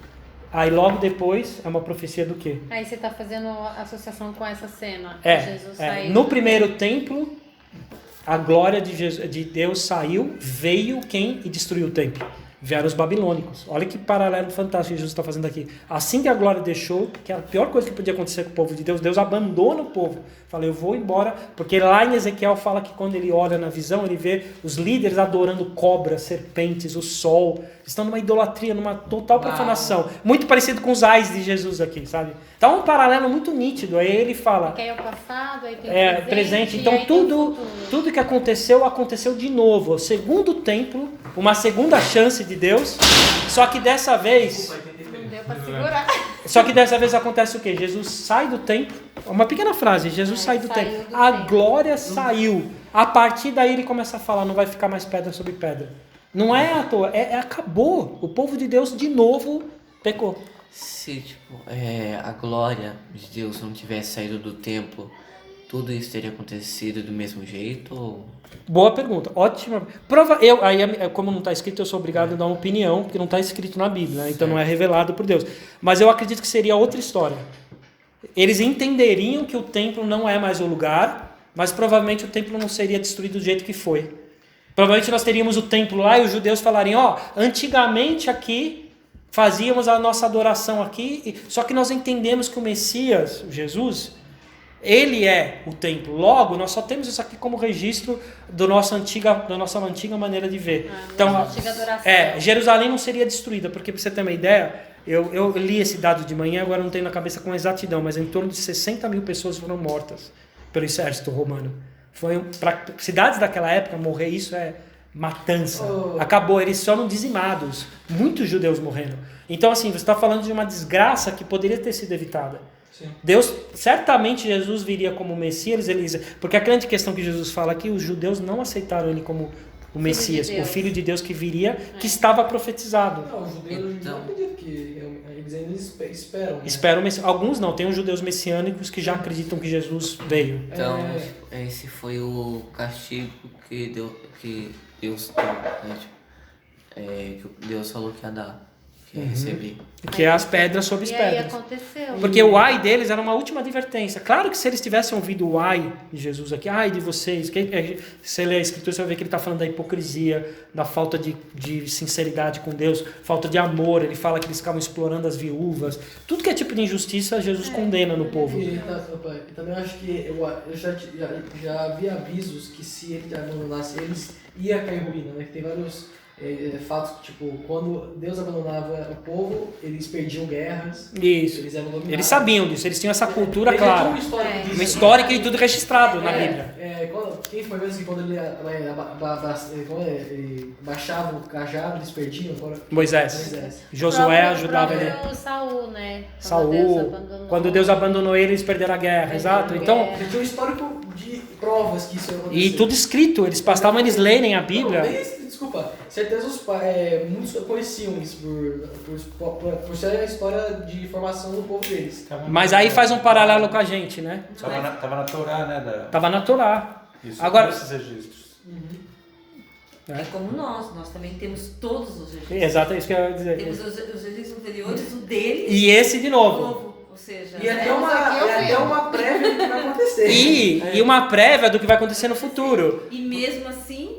Aí logo depois é uma profecia do quê? Aí você está fazendo associação com essa cena. Jesus saiu no primeiro templo, a glória de Deus saiu, veio quem e destruiu o templo? Vieram os babilônicos. Olha que paralelo fantástico que Jesus está fazendo aqui. Assim que a glória deixou, que é a pior coisa que podia acontecer com o povo de Deus, Deus abandona o povo. Fala, eu vou embora, porque lá em Ezequiel fala que quando ele olha na visão, ele vê os líderes adorando cobras, serpentes, o sol. Estão numa idolatria, numa total profanação. Muito parecido com os ais de Jesus aqui, sabe? Então é um paralelo muito nítido. Aí ele fala... Porque aí é o passado, aí tem o presente. Então tudo que aconteceu de novo. O segundo templo, uma segunda chance de Deus, só que dessa vez... Não deu pra segurar. Só que dessa vez acontece o quê? Jesus sai do templo, uma pequena frase, Jesus sai do templo, a glória saiu. A partir daí ele começa a falar, não vai ficar mais pedra sobre pedra. Não é à toa, acabou. O povo de Deus de novo pecou. Se a glória de Deus não tivesse saído do templo, tudo isso teria acontecido do mesmo jeito? Ou... Boa pergunta, ótima. Como não está escrito, eu sou obrigado a dar uma opinião, porque não está escrito na Bíblia, né? Então não é revelado por Deus. Mas eu acredito que seria outra história. Eles entenderiam que o templo não é mais o lugar, mas provavelmente o templo não seria destruído do jeito que foi. Provavelmente nós teríamos o templo lá e os judeus falariam, antigamente aqui fazíamos a nossa adoração aqui, só que nós entendemos que o Messias, Jesus... Ele é o templo. Logo, nós só temos isso aqui como registro da nossa antiga maneira de ver. Então, antiga adoração. Jerusalém não seria destruída, porque para você ter uma ideia, eu li esse dado de manhã, agora não tenho na cabeça com exatidão, mas em torno de 60 mil pessoas foram mortas pelo exército romano. Para cidades daquela época, morrer isso é matança. Acabou, eles foram dizimados. Muitos judeus morreram. Então, assim, você está falando de uma desgraça que poderia ter sido evitada. Sim. Deus, certamente Jesus viria como Messias, porque a grande questão que Jesus fala aqui, os judeus não aceitaram ele como o Messias, o Filho de Deus que viria, que estava profetizado. Não, os judeus não acreditam que eles ainda esperam. Né? Esperam o Messias. Alguns não, tem os judeus messiânicos que já acreditam que Jesus veio. Então, esse foi o castigo que Deus deu, né? Que Deus falou que ia dar. Receber. Que é as pedras sobre as pedras. E aí aconteceu. Porque o ai deles era uma última advertência. Claro que se eles tivessem ouvido o ai de Jesus aqui, ai de vocês, se você ler a Escritura, você vai ver que ele está falando da hipocrisia, da falta de sinceridade com Deus, falta de amor. Ele fala que eles ficavam explorando as viúvas. Tudo que é tipo de injustiça, Jesus condena no povo. E também acho que eu já vi avisos que se ele abandonasse eles, ia cair ruína, né? Que tem vários fatos que, tipo, quando Deus abandonava o povo, eles perdiam guerras. Isso. Eles eram dominados. Eles sabiam disso, eles tinham essa cultura Ele já clara. tinha uma história disso. Uma história e tudo registrado na Bíblia. Quem foi mesmo que quando ele baixava o cajado, eles perdiam? Moisés. Josué ajudava ele. O Saul, né? Saul, quando Deus abandonou ele, eles perderam a guerra, exato. Então, Ele tinha um histórico de provas que isso ia acontecer. e tudo escrito, eles bastavam eles lerem a Bíblia. Desculpa, certeza muitos conheciam isso por ser a história de formação do povo deles. Mas aí faz um paralelo com a gente, né? Tava na Torá, né? Tava na Torá. Isso, Agora, esses registros. É como nós também temos todos os registros. exato, é isso que eu ia dizer. Temos os registros anteriores, o deles E esse de novo. novo. Ou seja, E até uma prévia do que vai acontecer. E uma prévia do que vai acontecer no futuro. e mesmo assim,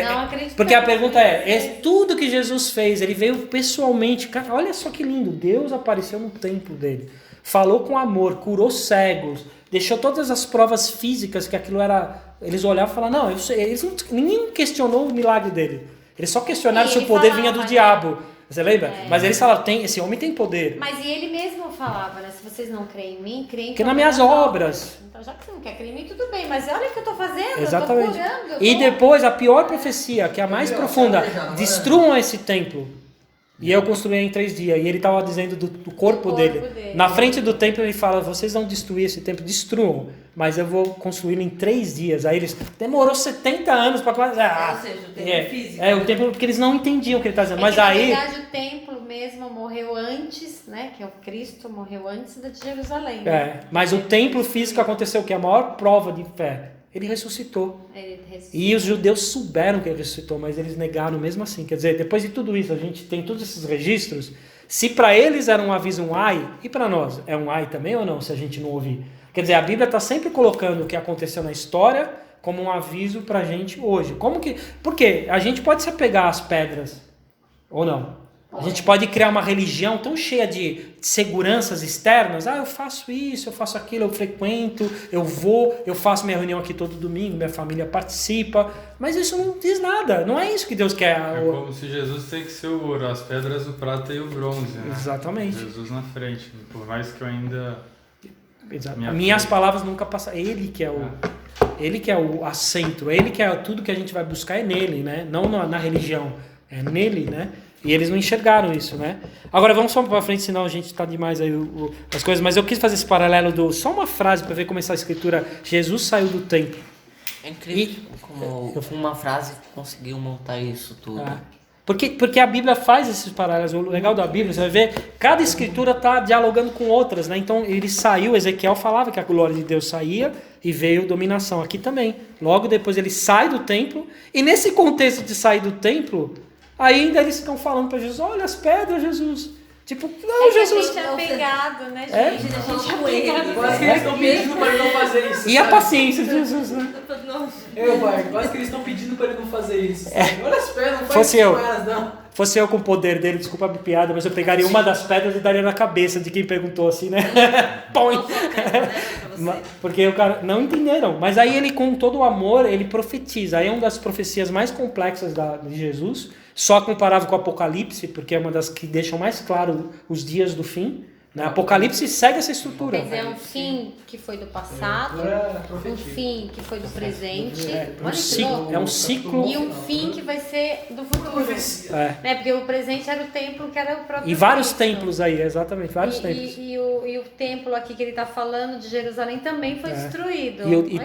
Não acredito. Porque a pergunta é tudo que Jesus fez, ele veio pessoalmente. Cara, olha só que lindo, Deus apareceu no templo dele. Falou com amor, curou cegos, deixou todas as provas físicas que aquilo era. Eles olhavam e falavam, não, eu sei, ninguém questionou o milagre dele. Eles só questionaram se o poder vinha do diabo. Você lembra? Mas eles falaram, esse homem tem poder. Mas e ele mesmo falava, né? Se vocês não creem em mim, creem Que nas minhas obras. Então, já que você não quer crer em mim, tudo bem. Mas olha o que eu tô fazendo. Exatamente. Eu tô curando. E depois, a pior profecia, que é a mais profunda, destruam esse templo. E eu construí em 3 dias. E ele estava dizendo do corpo dele. Na frente do templo ele fala, vocês vão destruir esse templo, destruam. Mas eu vou construí-lo em 3 dias. Aí eles, demorou 70 anos para começar. ou seja, o templo físico. O templo, porque eles não entendiam o que ele está dizendo. Mas que, aí... na verdade, o templo mesmo morreu antes, né? Que é o Cristo, morreu antes de Jerusalém. Mas o templo físico aconteceu o que? A maior prova de fé. Ele ressuscitou. Ele ressuscitou. E os judeus souberam que ele ressuscitou, mas eles negaram mesmo assim. Quer dizer, depois de tudo isso, a gente tem todos esses registros. Se para eles era um aviso, um ai, e para nós é um ai também ou não, se a gente não ouvir? Quer dizer, a Bíblia está sempre colocando o que aconteceu na história como um aviso para a gente hoje. Como que? Porque a gente pode se apegar às pedras, ou não? A gente pode criar uma religião tão cheia de seguranças externas. Eu faço isso, eu faço aquilo, eu frequento, eu faço minha reunião aqui todo domingo, minha família participa. Mas isso não diz nada, não é isso que Deus quer. É como se Jesus tem que ser o ouro, as pedras, o prata e o bronze, né? Exatamente. Jesus na frente, por mais que eu ainda... Minhas palavras nunca passam. Ele que é o centro, ele que é tudo que a gente vai buscar é nele, né? Não na religião, é nele, né? E eles não enxergaram isso, né? Agora vamos só para frente, senão a gente tá demais aí as coisas. Mas eu quis fazer esse paralelo só uma frase para ver como essa escritura. Jesus saiu do templo. É incrível como uma frase conseguiu montar isso tudo. Porque a Bíblia faz esses paralelos. O legal da Bíblia, você vai ver, cada escritura está dialogando com outras, né? Então ele saiu, Ezequiel falava que a glória de Deus saía e veio dominação. Aqui também. Logo depois ele sai do templo. E nesse contexto de sair do templo, ainda eles ficam falando para Jesus, olha as pedras, Jesus. Tipo, não, Jesus. A gente é apegado, né, gente? A gente é com ele. Quase que eles estão pedindo para ele não fazer isso. E a paciência de Jesus, né? Pai, quase que eles estão pedindo para ele não fazer isso. Olha as pedras, não faz Fosse isso eu. com elas, não. Fosse eu com o poder dele, desculpa a piada, mas eu pegaria uma das pedras e daria na cabeça de quem perguntou assim, né? Põe! Porque o cara não entenderam. Mas aí ele, com todo o amor, ele profetiza. Aí é uma das profecias mais complexas de Jesus, só comparável com o Apocalipse, porque é uma das que deixam mais claro os dias do fim. Né? Apocalipse segue essa estrutura. Quer dizer, um fim que foi do passado, um fim que foi do presente, É um ciclo. E um fim que vai ser do futuro. Né? Porque o presente era o templo que era o próprio E vários Cristo. templos aí, exatamente, vários templos. E o templo aqui que ele está falando de Jerusalém também foi destruído. E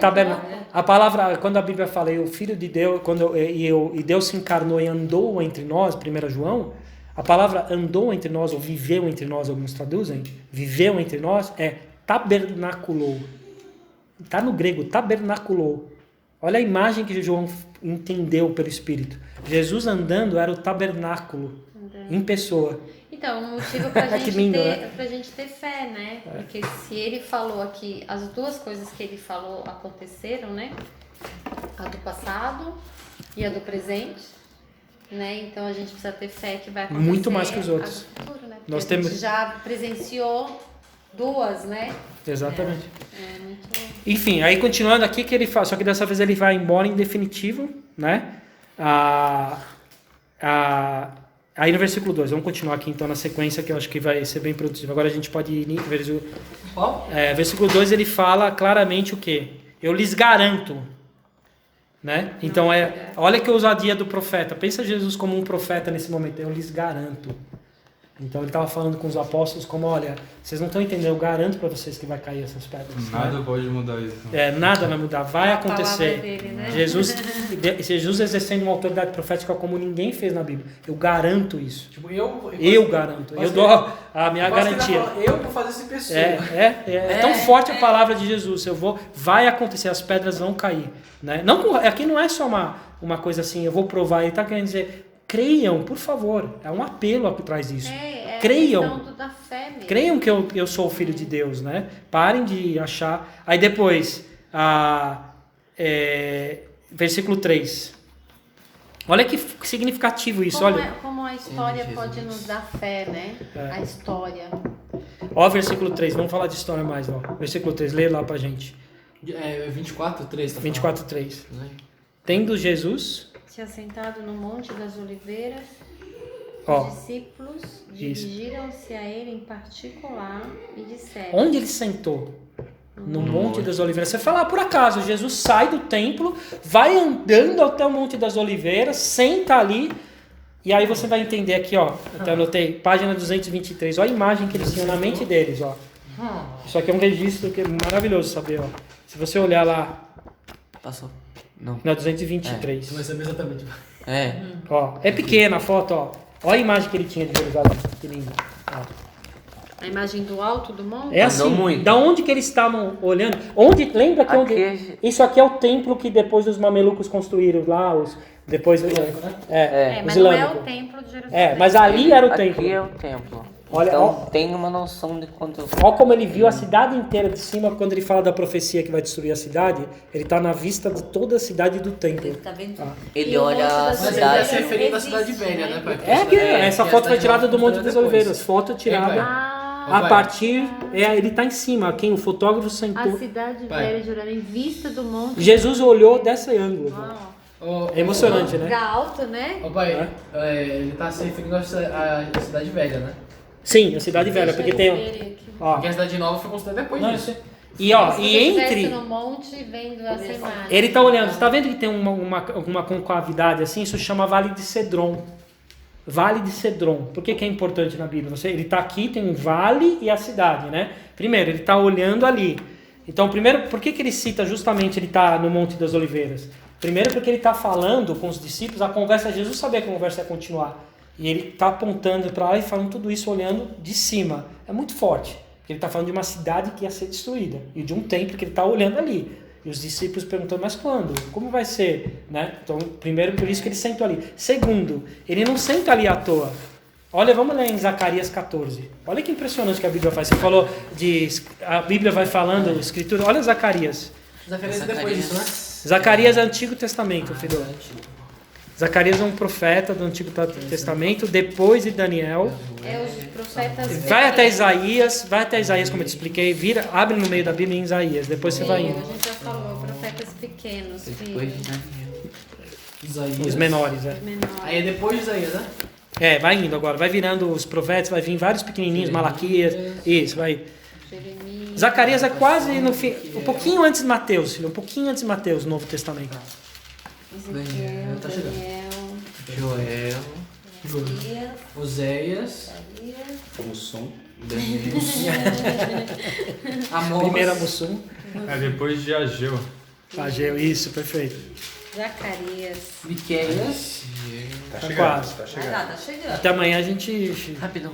a palavra, quando a Bíblia fala, e o Filho de Deus, e Deus se encarnou e andou entre nós, 1 João, a palavra andou entre nós, ou viveu entre nós, alguns traduzem, viveu entre nós, é tabernaculou. Está no grego, tabernaculou. Olha a imagem que João entendeu pelo Espírito. Jesus andando era o tabernáculo, em pessoa. Então, um motivo pra gente, lindo, pra gente ter fé, né? Porque se ele falou aqui, as duas coisas que ele falou aconteceram, né? A do passado e a do presente. Né? Então a gente precisa ter fé que vai acontecer. Muito mais que os outros. A do futuro, né? Nós a temos... gente já presenciou duas, né? Exatamente. Muito... Enfim, aí continuando aqui que ele fala, só que dessa vez ele vai embora em definitivo, né? Aí no versículo 2, vamos continuar aqui então na sequência, que eu acho que vai ser bem produtivo. Agora a gente pode ir no versículo 2, ele fala claramente o quê? Eu lhes garanto. Né? Então, olha que ousadia do profeta. Pensa Jesus como um profeta nesse momento. Eu lhes garanto. Então ele estava falando com os apóstolos como, olha, vocês não estão entendendo, eu garanto para vocês que vai cair essas pedras. Nada né? pode mudar isso. Nada vai mudar, vai acontecer. Dele, né? Jesus exercendo uma autoridade profética como ninguém fez na Bíblia. Eu garanto isso. Tipo, Eu garanto. Eu dou a minha garantia. Eu vou fazer essa pessoa. É tão forte a palavra de Jesus. Vai acontecer, as pedras vão cair. Né? Não, aqui não é só uma coisa assim, eu vou provar. Ele está querendo dizer, creiam, por favor. É um apelo por trás disso. Creiam. Da fé mesmo. Creiam que eu sou o filho de Deus, né? Parem de achar. Aí depois, versículo 3. Olha que significativo isso. Como a história pode nos dar fé, né? A história. Ó, versículo 3. Vamos falar de história mais, ó. Versículo 3. Lê lá pra gente. 24:3. 24:3. Tendo Jesus Se assentado no Monte das Oliveiras, Ó, os discípulos dirigiram-se a ele em particular e disseram... Onde ele sentou? No Monte das Oliveiras. Você fala, por acaso, Jesus sai do templo, vai andando até o Monte das Oliveiras, senta ali, e aí você vai entender aqui, ó, até anotei, página 223, ó a imagem que eles tinham na mente deles, ó. Isso aqui é um registro que é maravilhoso saber, ó. Se você olhar lá... Passou. Não. Na 223. Você vai saber exatamente. Ó, é pequena a foto, ó. Olha a imagem que ele tinha de Jerusalém. Que lindo. Ó. A imagem do alto do monte? É assim, da onde que eles estavam olhando? Lembra que onde... Isso aqui é o templo que depois os mamelucos construíram lá, depois... mas os não é islâmicos. o templo de Jerusalém. Mas ali era o templo. Aqui é o templo. Olha, então tem uma noção de quanto... Olha como ele viu a cidade inteira de cima, quando ele fala da profecia que vai destruir a cidade, ele está na vista de toda a cidade do templo. Ele tá vendo? Ele olha a Mas ele cidade... está se referindo à cidade velha, né, pai? Essa foto foi tirada do Monte das Oliveiras. Foto tirada a partir... ele está em cima, quem o fotógrafo sentou. A cidade velha de Jerusalém, vista do monte. Jesus olhou desse ângulo. É emocionante, né? Lugar alto, né? Ô pai, ele está se referindo à cidade velha, né? Sim, a cidade velha, porque tem... Ó, Porque a cidade nova foi construída depois disso. E ó, Se e você estivesse entre... no monte vendo essa imagem. Ele tá olhando, você tá vendo que tem uma concavidade assim? Isso chama Vale de Cedron. Vale de Cedron. Por que é importante na Bíblia? Ele tá aqui, tem um vale e a cidade, né? Primeiro, ele tá olhando ali. Então, primeiro, por que ele cita justamente ele tá no Monte das Oliveiras? Primeiro porque ele tá falando com os discípulos, a conversa, Jesus sabia que a conversa ia continuar. E ele está apontando para lá e falando tudo isso olhando de cima. É muito forte. Ele está falando de uma cidade que ia ser destruída. E de um templo que ele está olhando ali. E os discípulos perguntando, mas quando? Como vai ser? Né? Então, primeiro, por isso que ele sentou ali. Segundo, ele não senta ali à toa. Olha, vamos ler em Zacarias 14. Olha que impressionante que a Bíblia faz. Você falou de... A Bíblia vai falando, a Escritura. Olha Zacarias. Zacarias é depois disso, né? Zacarias é Antigo Testamento, filho. Zacarias é um profeta do Antigo Testamento, depois de Daniel. Os profetas... Vai até Isaías, como eu te expliquei, abre no meio da Bíblia em Isaías, depois você vai indo. A gente já falou, profetas pequenos. Depois de Daniel. Isaías. Os menores, Aí é depois de Isaías, né? Vai indo agora, vai virando os profetas, vai vir vários pequenininhos, Malaquias, isso, vai. Jeremias. Zacarias é quase no fim, um pouquinho antes de Mateus, filho, um pouquinho antes de Mateus, Novo Testamento. Ezequiel, Tá chegando. Daniel, Joel. Oséias. Como som. Amós. Primeira Mussum, Depois de Ageu. Ageu, isso, perfeito. Zacarias. Miqueias. Tá Tá chegando, quase. tá Vai chegando. lá, tá chegando. Até amanhã a gente... Rapidão.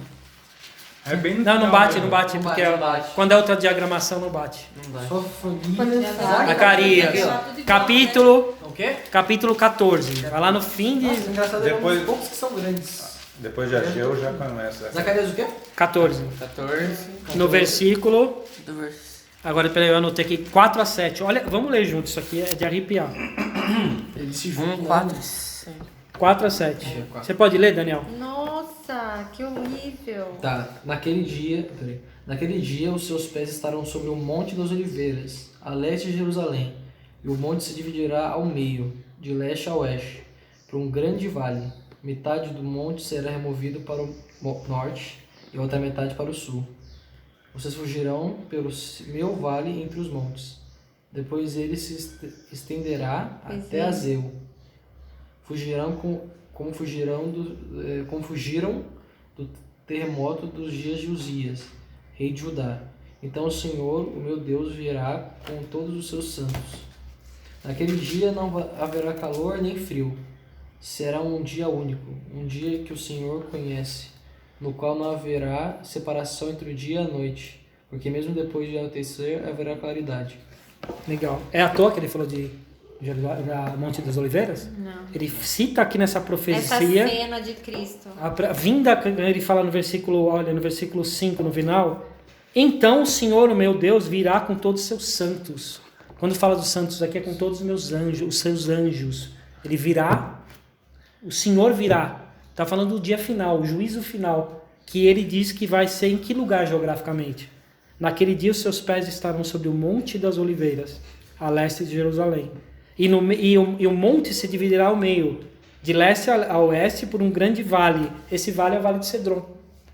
É bem no Não final, bate, né? não bate, Não porque bate, não bate. quando é outra diagramação não bate. Não vai. Sofonias. Zacarias, O quê? capítulo 14. Vai lá no fim de Engraçado, Depois- é poucos que são grandes. Depois de Ageu já começa. Zacarias o quê? 14. 14 No versículo... do verso. Agora, peraí, eu anotei aqui 4 a 7. Olha, vamos ler junto, isso aqui é de arrepiar. Eles se 1, juntam. 4, 4 a 7. Você pode ler, Daniel? Nossa, que horrível. Tá, naquele dia os seus pés estarão sobre o Monte das Oliveiras, a leste de Jerusalém, e o monte se dividirá ao meio, de leste a oeste, por um grande vale. Metade do monte será removido para o norte e outra metade para o sul. Vocês fugirão pelo meu vale entre os montes. Depois ele se estenderá até Azeu. Fugirão como fugiram do terremoto dos dias de Uzias, rei de Judá. Então o Senhor, o meu Deus, virá com todos os seus santos. Naquele dia não haverá calor nem frio. Será um dia único, um dia que o Senhor conhece, no qual não haverá separação entre o dia e a noite, porque mesmo depois de anoitecer haverá claridade. Legal. É à toa que ele falou da Monte das Oliveiras? Não. Ele cita aqui nessa Essa profecia... cena de Cristo. A vinda, ele fala no versículo 5, no final, então o Senhor, o meu Deus, virá com todos os seus santos. Quando fala dos santos aqui, é com todos os meus anjos, os seus anjos. Ele virá, o Senhor virá. Está falando do dia final, o juízo final, que ele diz que vai ser em que lugar geograficamente? Naquele dia os seus pés estarão sobre o Monte das Oliveiras, a leste de Jerusalém. E o monte se dividirá ao meio, de leste a oeste, por um grande vale. Esse vale é o Vale de Cedron,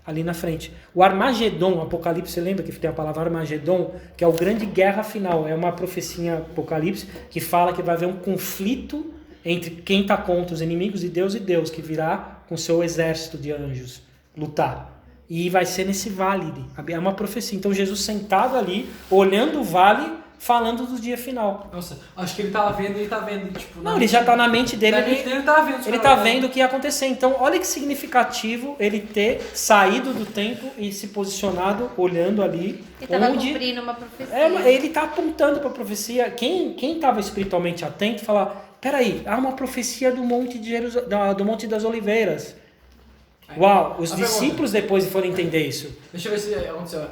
ali na frente. O Armagedon, Apocalipse, você lembra que tem a palavra Armagedon, que é o grande guerra final. É uma profecia em Apocalipse que fala que vai haver um conflito entre quem está contra os inimigos de Deus, que virá com seu exército de anjos lutar. E vai ser nesse vale. É uma profecia. Então Jesus sentado ali, olhando o vale, falando do dia final. Nossa, acho que ele tá vendo, tipo... Não, ele já está na mente dele. Ele tá vendo. Ele está vendo o que ia acontecer. Então, olha que significativo ele ter saído do templo e se posicionado, olhando ali. Ele estava cumprindo uma profecia. Ele está apontando para a profecia. Quem estava espiritualmente atento, fala, peraí, há uma profecia do Monte do Monte das Oliveiras. Uau, os discípulos depois foram entender isso. Deixa eu ver se aconteceu.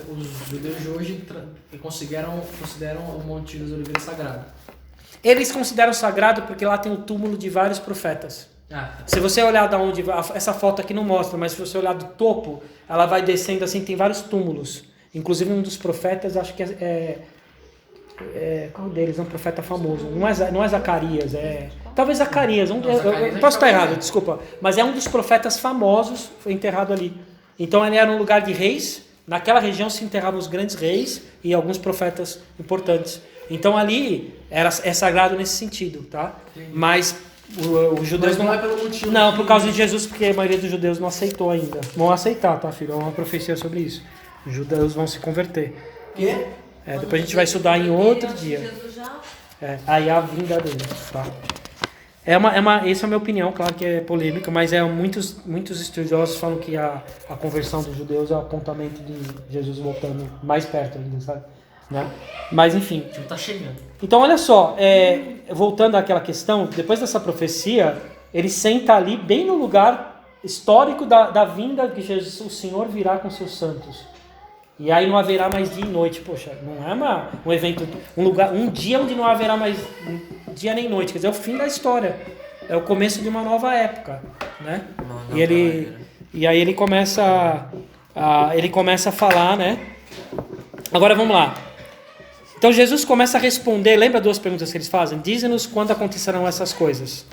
Os judeus de hoje consideram o Monte das Oliveiras sagrado. Eles consideram sagrado porque lá tem o túmulo de vários profetas. Tá. Se você olhar da onde... Essa foto aqui não mostra, mas se você olhar do topo, ela vai descendo assim, tem vários túmulos. Inclusive um dos profetas, acho que qual deles? É um profeta famoso. Não é Zacarias, talvez Zacarias. Eu posso estar errado, desculpa. Mas é um dos profetas famosos, foi enterrado ali. Então ele era um lugar de reis. Naquela região se enterravam os grandes reis e alguns profetas importantes. Então ali é sagrado nesse sentido, tá? Mas os judeus não é pelo motivo. Não, por causa de Jesus, porque a maioria dos judeus não aceitou ainda. Vão aceitar, tá, filho? É uma profecia sobre isso. Os judeus vão se converter. Quê? Depois a gente vai estudar em outro dia. Aí a vinda dele, tá? Essa é a minha opinião, claro que é polêmica, mas muitos estudiosos falam que a conversão dos judeus é o apontamento de Jesus voltando mais perto ainda, sabe? Né? Mas enfim. Tá chegando. Então olha só, voltando àquela questão, depois dessa profecia, ele senta ali bem no lugar histórico da vinda que Jesus, o Senhor virá com seus santos. E aí não haverá mais dia e noite. Poxa, não é um evento, um dia onde não haverá mais dia nem noite. Quer dizer, é o fim da história. É o começo de uma nova época, né? E aí ele começa a falar, né? Agora vamos lá. Então Jesus começa a responder. Lembra duas perguntas que eles fazem? Dize-nos quando acontecerão essas coisas.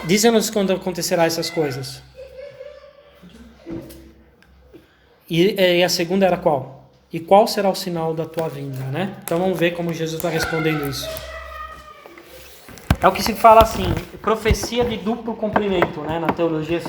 Dize-nos quando acontecerá essas coisas. E a segunda era qual? E qual será o sinal da tua vinda, né? Então vamos ver como Jesus está respondendo isso. É o que se fala assim, profecia de duplo cumprimento, né? Na teologia,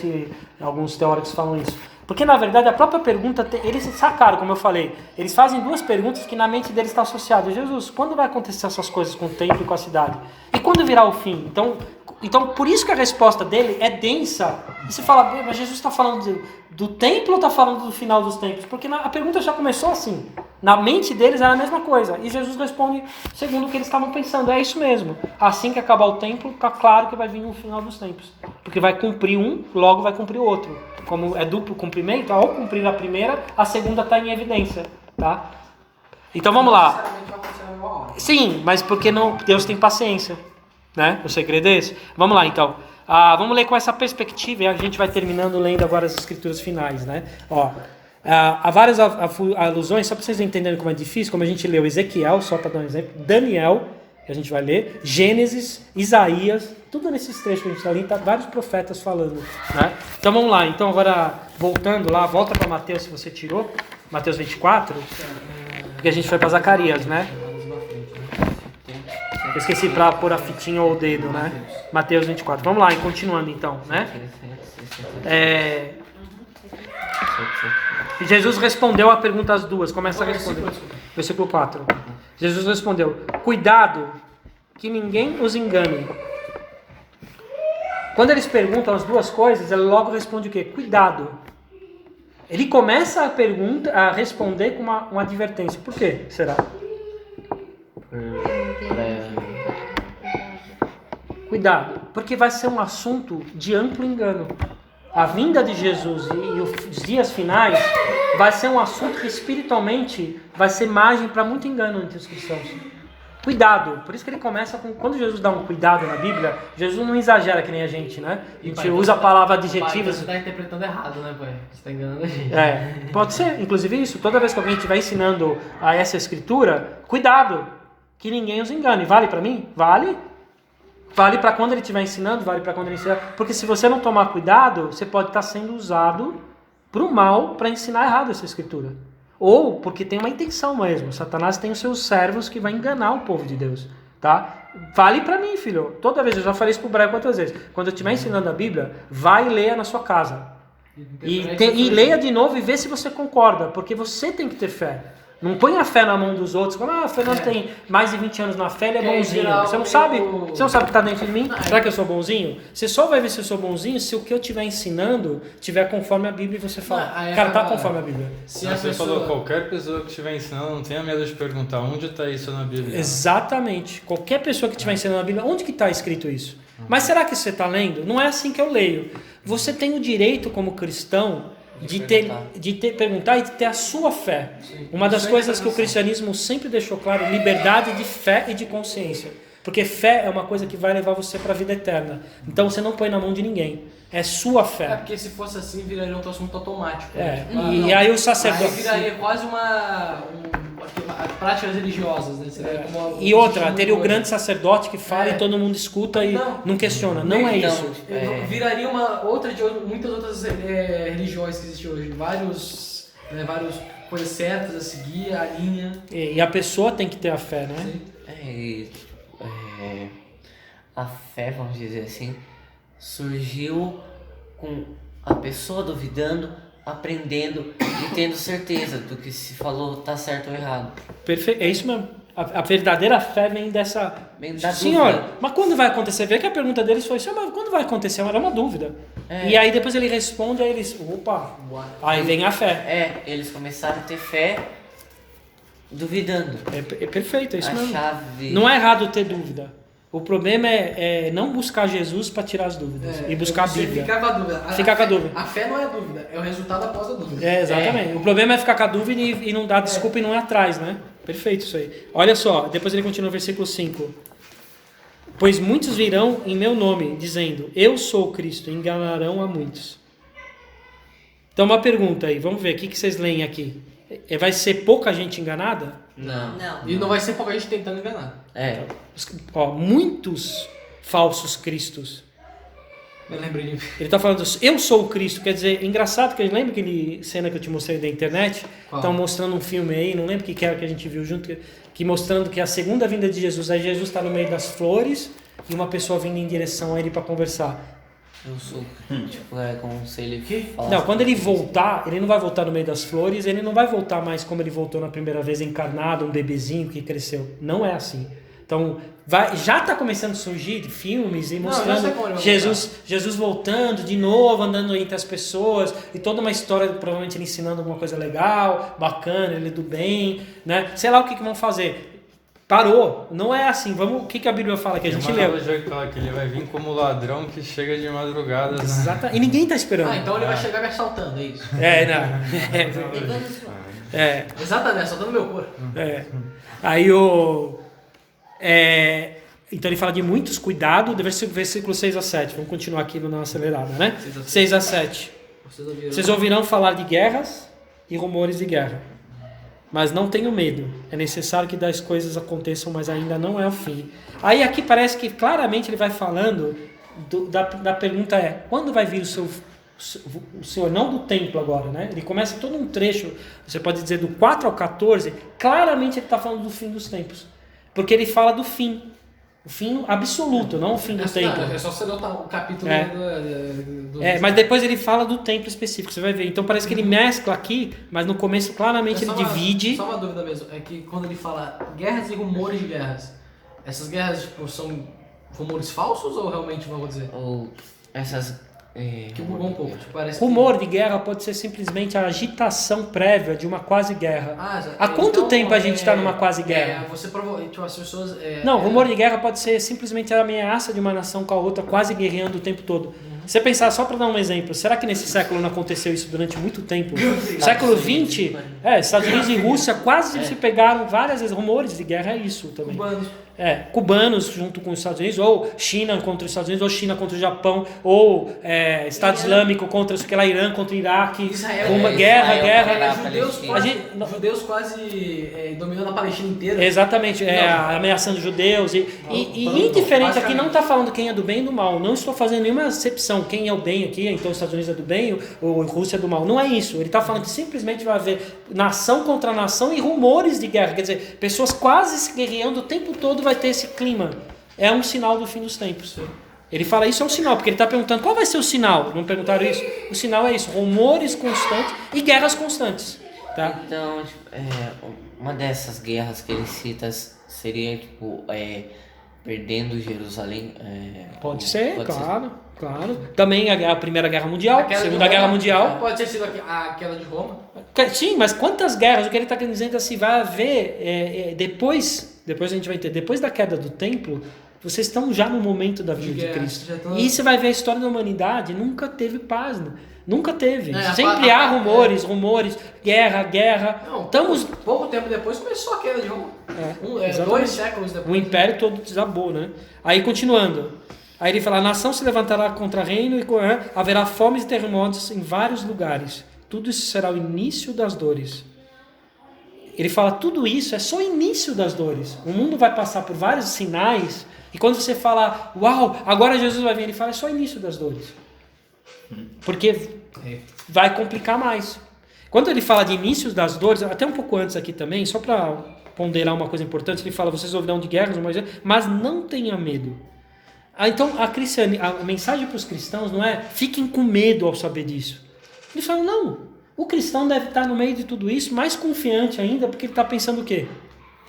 alguns teóricos falam isso. Porque na verdade a própria pergunta, eles sacaram, como eu falei, eles fazem duas perguntas que na mente deles está associado. Jesus, quando vai acontecer essas coisas com o templo e com a cidade? E quando virá o fim? Então por isso que a resposta dele é densa. E você fala, mas Jesus está falando do templo ou está falando do final dos tempos? Porque a pergunta já começou assim. Na mente deles era a mesma coisa. E Jesus responde segundo o que eles estavam pensando. É isso mesmo. Assim que acabar o templo, está claro que vai vir o final dos tempos. Porque vai cumprir um, logo vai cumprir o outro. Como é duplo cumprimento, ao cumprir a primeira, a segunda está em evidência. Tá? Então vamos lá. Sim, mas porque Deus tem paciência. Né? O segredo é esse. Vamos lá então. Vamos ler com essa perspectiva e a gente vai terminando lendo agora as escrituras finais, né? Há várias alusões, só para vocês entenderem como é difícil, como a gente leu Ezequiel, só para dar um exemplo, Daniel, que a gente vai ler, Gênesis, Isaías, tudo nesses trechos que a gente está lendo, tá vários profetas falando, né? Então vamos lá, então agora voltando lá, volta para Mateus se você tirou, Mateus 24, porque a gente foi para Zacarias, né? Eu esqueci para pôr a fitinha ou o dedo, né? Mateus 24, vamos lá, e continuando então, né? Jesus respondeu a pergunta às duas, começa a responder. Versículo 4. Jesus respondeu: cuidado, que ninguém os engane. Quando eles perguntam as duas coisas, ele logo responde o quê? Cuidado. Ele começa a pergunta, a responder com uma advertência. Por quê? Será? Cuidado, porque vai ser um assunto de amplo engano. A vinda de Jesus e os dias finais vai ser um assunto que espiritualmente vai ser margem para muito engano entre os cristãos. Cuidado, por isso que ele começa com... Quando Jesus dá um cuidado na Bíblia, Jesus não exagera que nem a gente, né? A gente usa a palavra adjetivos. Você está interpretando errado, né, pai? Você está enganando a gente. Pode ser, inclusive isso. Toda vez que alguém estiver ensinando a essa escritura, cuidado, que ninguém os engane. Vale para mim? Vale. Vale para quando ele estiver ensinando, vale para quando ele ensinar. Porque se você não tomar cuidado, você pode estar sendo usado para o mal, para ensinar errado essa escritura. Ou porque tem uma intenção mesmo. Satanás tem os seus servos que vai enganar o povo de Deus. Tá? Vale para mim, filho. Toda vez, eu já falei isso pro Brian quantas vezes. Quando eu estiver ensinando a Bíblia, vai e leia na sua casa. E leia de novo e vê se você concorda. Porque você tem que ter fé. Não põe a fé na mão dos outros, como o Fernando tem mais de 20 anos na fé, ele é bonzinho. Você não sabe o que está dentro de mim? Será que eu sou bonzinho? Você só vai ver se eu sou bonzinho se o que eu estiver ensinando estiver conforme a Bíblia e você fala, cara, tá conforme a Bíblia. Você falou, qualquer pessoa que estiver ensinando, não tenha medo de perguntar onde está isso na Bíblia. Exatamente. Qualquer pessoa que estiver ensinando a Bíblia, onde que está escrito isso? Mas será que você está lendo? Não é assim que eu leio. Você tem o direito como cristão de perguntar e de ter a sua fé. Sim. Uma das coisas que o cristianismo sempre deixou claro, liberdade de fé e de consciência. Porque fé é uma coisa que vai levar você para a vida eterna. Então você não põe na mão de ninguém. É sua fé. É porque se fosse assim, viraria outro assunto automático. E aí o sacerdote... Aí viraria quase práticas religiosas, né? E outra, teria o grande sacerdote que fala e todo mundo escuta e não questiona. Não é isso. Viraria muitas outras religiões que existem hoje. Vários coisas certas a seguir, a linha. E a pessoa tem que ter a fé, né? A fé, vamos dizer assim, surgiu com a pessoa duvidando, aprendendo e tendo certeza do que se falou tá certo ou errado. Perfeito, é isso mesmo. A verdadeira fé vem dessa... Senhor, dúvida. Mas quando vai acontecer? Vê que a pergunta deles foi, Senhor, mas quando vai acontecer? Era uma dúvida. E aí depois ele responde, aí eles, aí vem a fé. Eles começaram a ter fé duvidando. É perfeito, é isso mesmo. Chave... Não é errado ter dúvida. O problema é não buscar Jesus para tirar as dúvidas e buscar a Bíblia. Ficar com a dúvida. Ficar com a dúvida. A fé não é a dúvida, é o resultado após a dúvida. Exatamente. O problema é ficar com a dúvida e não dar desculpa e não ir atrás, né? Perfeito isso aí. Olha só, depois ele continua no versículo 5. Pois muitos virão em meu nome, dizendo, eu sou o Cristo, e enganarão a muitos. Então uma pergunta aí, vamos ver, o que vocês leem aqui? Vai ser pouca gente enganada? Não. E não vai ser pouca gente tentando enganar. Muitos falsos cristos. Eu lembrei de... Ele está falando, eu sou o Cristo, quer dizer, engraçado que lembra aquele cena que eu te mostrei da internet? Estão mostrando um filme aí, não lembro o que era que a gente viu junto, que mostrando que a segunda vinda de Jesus, aí Jesus está no meio das flores e uma pessoa vindo em direção a ele para conversar. Eu sou, como se ele falasse. Não, quando ele voltar, ele não vai voltar no meio das flores, ele não vai voltar mais como ele voltou na primeira vez, encarnado, um bebezinho que cresceu. Não é assim. Então, já está começando a surgir filmes e mostrando Jesus voltando de novo, andando entre as pessoas, e toda uma história, provavelmente ele ensinando alguma coisa legal, bacana, ele do bem, né? Sei lá o que vão fazer. Parou, não é assim. Vamos, o que a Bíblia fala que a gente leu? Que ele vai vir como ladrão que chega de madrugada. Exato. E ninguém está esperando. Então ele vai chegar me assaltando, é isso? Exatamente, assaltando meu corpo. Aí então ele fala de muitos, cuidado, versículo 6 a 7. Vamos continuar aqui na acelerada, né? 6 a 7. Vocês ouvirão falar de guerras e rumores de guerra. mas não tenho medo. É necessário que das coisas aconteçam, mas ainda não é o fim. Aí aqui parece que claramente ele vai falando, da pergunta é, quando vai vir o Senhor, não do templo agora, né? Ele começa todo um trecho, você pode dizer do 4 ao 14, claramente ele está falando do fim dos tempos. Porque ele fala do fim. O fim absoluto, não o fim do templo. É só você notar o capítulo do mas depois ele fala do templo específico, você vai ver. Então parece que ele mescla aqui, mas no começo claramente ele divide. Só uma dúvida mesmo, é que quando ele fala guerras e rumores de guerras, essas guerras tipo, são rumores falsos ou realmente vão acontecer? Ou essas... Que bugou um pouco. Tipo, parece Rumor de guerra pode ser simplesmente a agitação prévia de uma quase guerra. Há quanto tempo a gente está numa quase guerra? Você provou, tipo, as pessoas... rumor de guerra pode ser simplesmente a ameaça de uma nação com a outra quase guerreando o tempo todo. Você pensar, só para dar um exemplo, será que nesse século não aconteceu isso durante muito tempo? Século XX, Estados Unidos e Rússia quase se pegaram várias vezes. Rumores de guerra é isso também. Cubanos junto com os Estados Unidos, ou China contra os Estados Unidos, ou China contra o Japão, ou Estado Islâmico contra Irã contra o Iraque, uma guerra. Judeus quase dominando a Palestina inteira. Exatamente, ameaçando judeus. E indiferente, aqui não está falando quem é do bem e do mal, não estou fazendo nenhuma acepção, quem é o bem aqui, então os Estados Unidos é do bem, ou Rússia é do mal, não é isso, ele está falando que simplesmente vai haver nação contra nação e rumores de guerra, quer dizer, pessoas quase se guerreando o tempo todo, vai ter esse clima. É um sinal do fim dos tempos. Ele fala isso é um sinal, porque ele está perguntando qual vai ser o sinal. Não perguntaram isso? O sinal é isso, rumores constantes e guerras constantes. Tá? Então, uma dessas guerras que ele cita seria, perdendo Jerusalém. Pode ser, claro. Também a Primeira Guerra Mundial, a Segunda Guerra Mundial. Pode ter sido aquela de Roma. Sim, mas quantas guerras? O que ele está dizendo assim, vai haver depois a gente vai ter, depois da queda do templo, vocês estão já no momento da vinda de Cristo. E você vai ver a história da humanidade, nunca teve paz, né? Nunca teve. Sempre há rumores, guerra. Não, pouco tempo depois começou a queda de Roma. 2 séculos depois. O império todo desabou, né? Aí continuando. Aí ele fala, a nação se levantará contra reino e haverá fomes e terremotos em vários lugares. Tudo isso será o início das dores. Ele fala, tudo isso é só o início das dores. O mundo vai passar por vários sinais. E quando você fala, uau, agora Jesus vai vir, ele fala, é só o início das dores. Porque vai complicar mais. Quando ele fala de inícios das dores, até um pouco antes aqui também, só para ponderar uma coisa importante, ele fala, vocês ouvirão de guerras, mas não tenha medo. Então a mensagem para os cristãos não é, fiquem com medo ao saber disso. Ele fala, não. O cristão deve estar no meio de tudo isso, mais confiante ainda, porque ele está pensando o quê?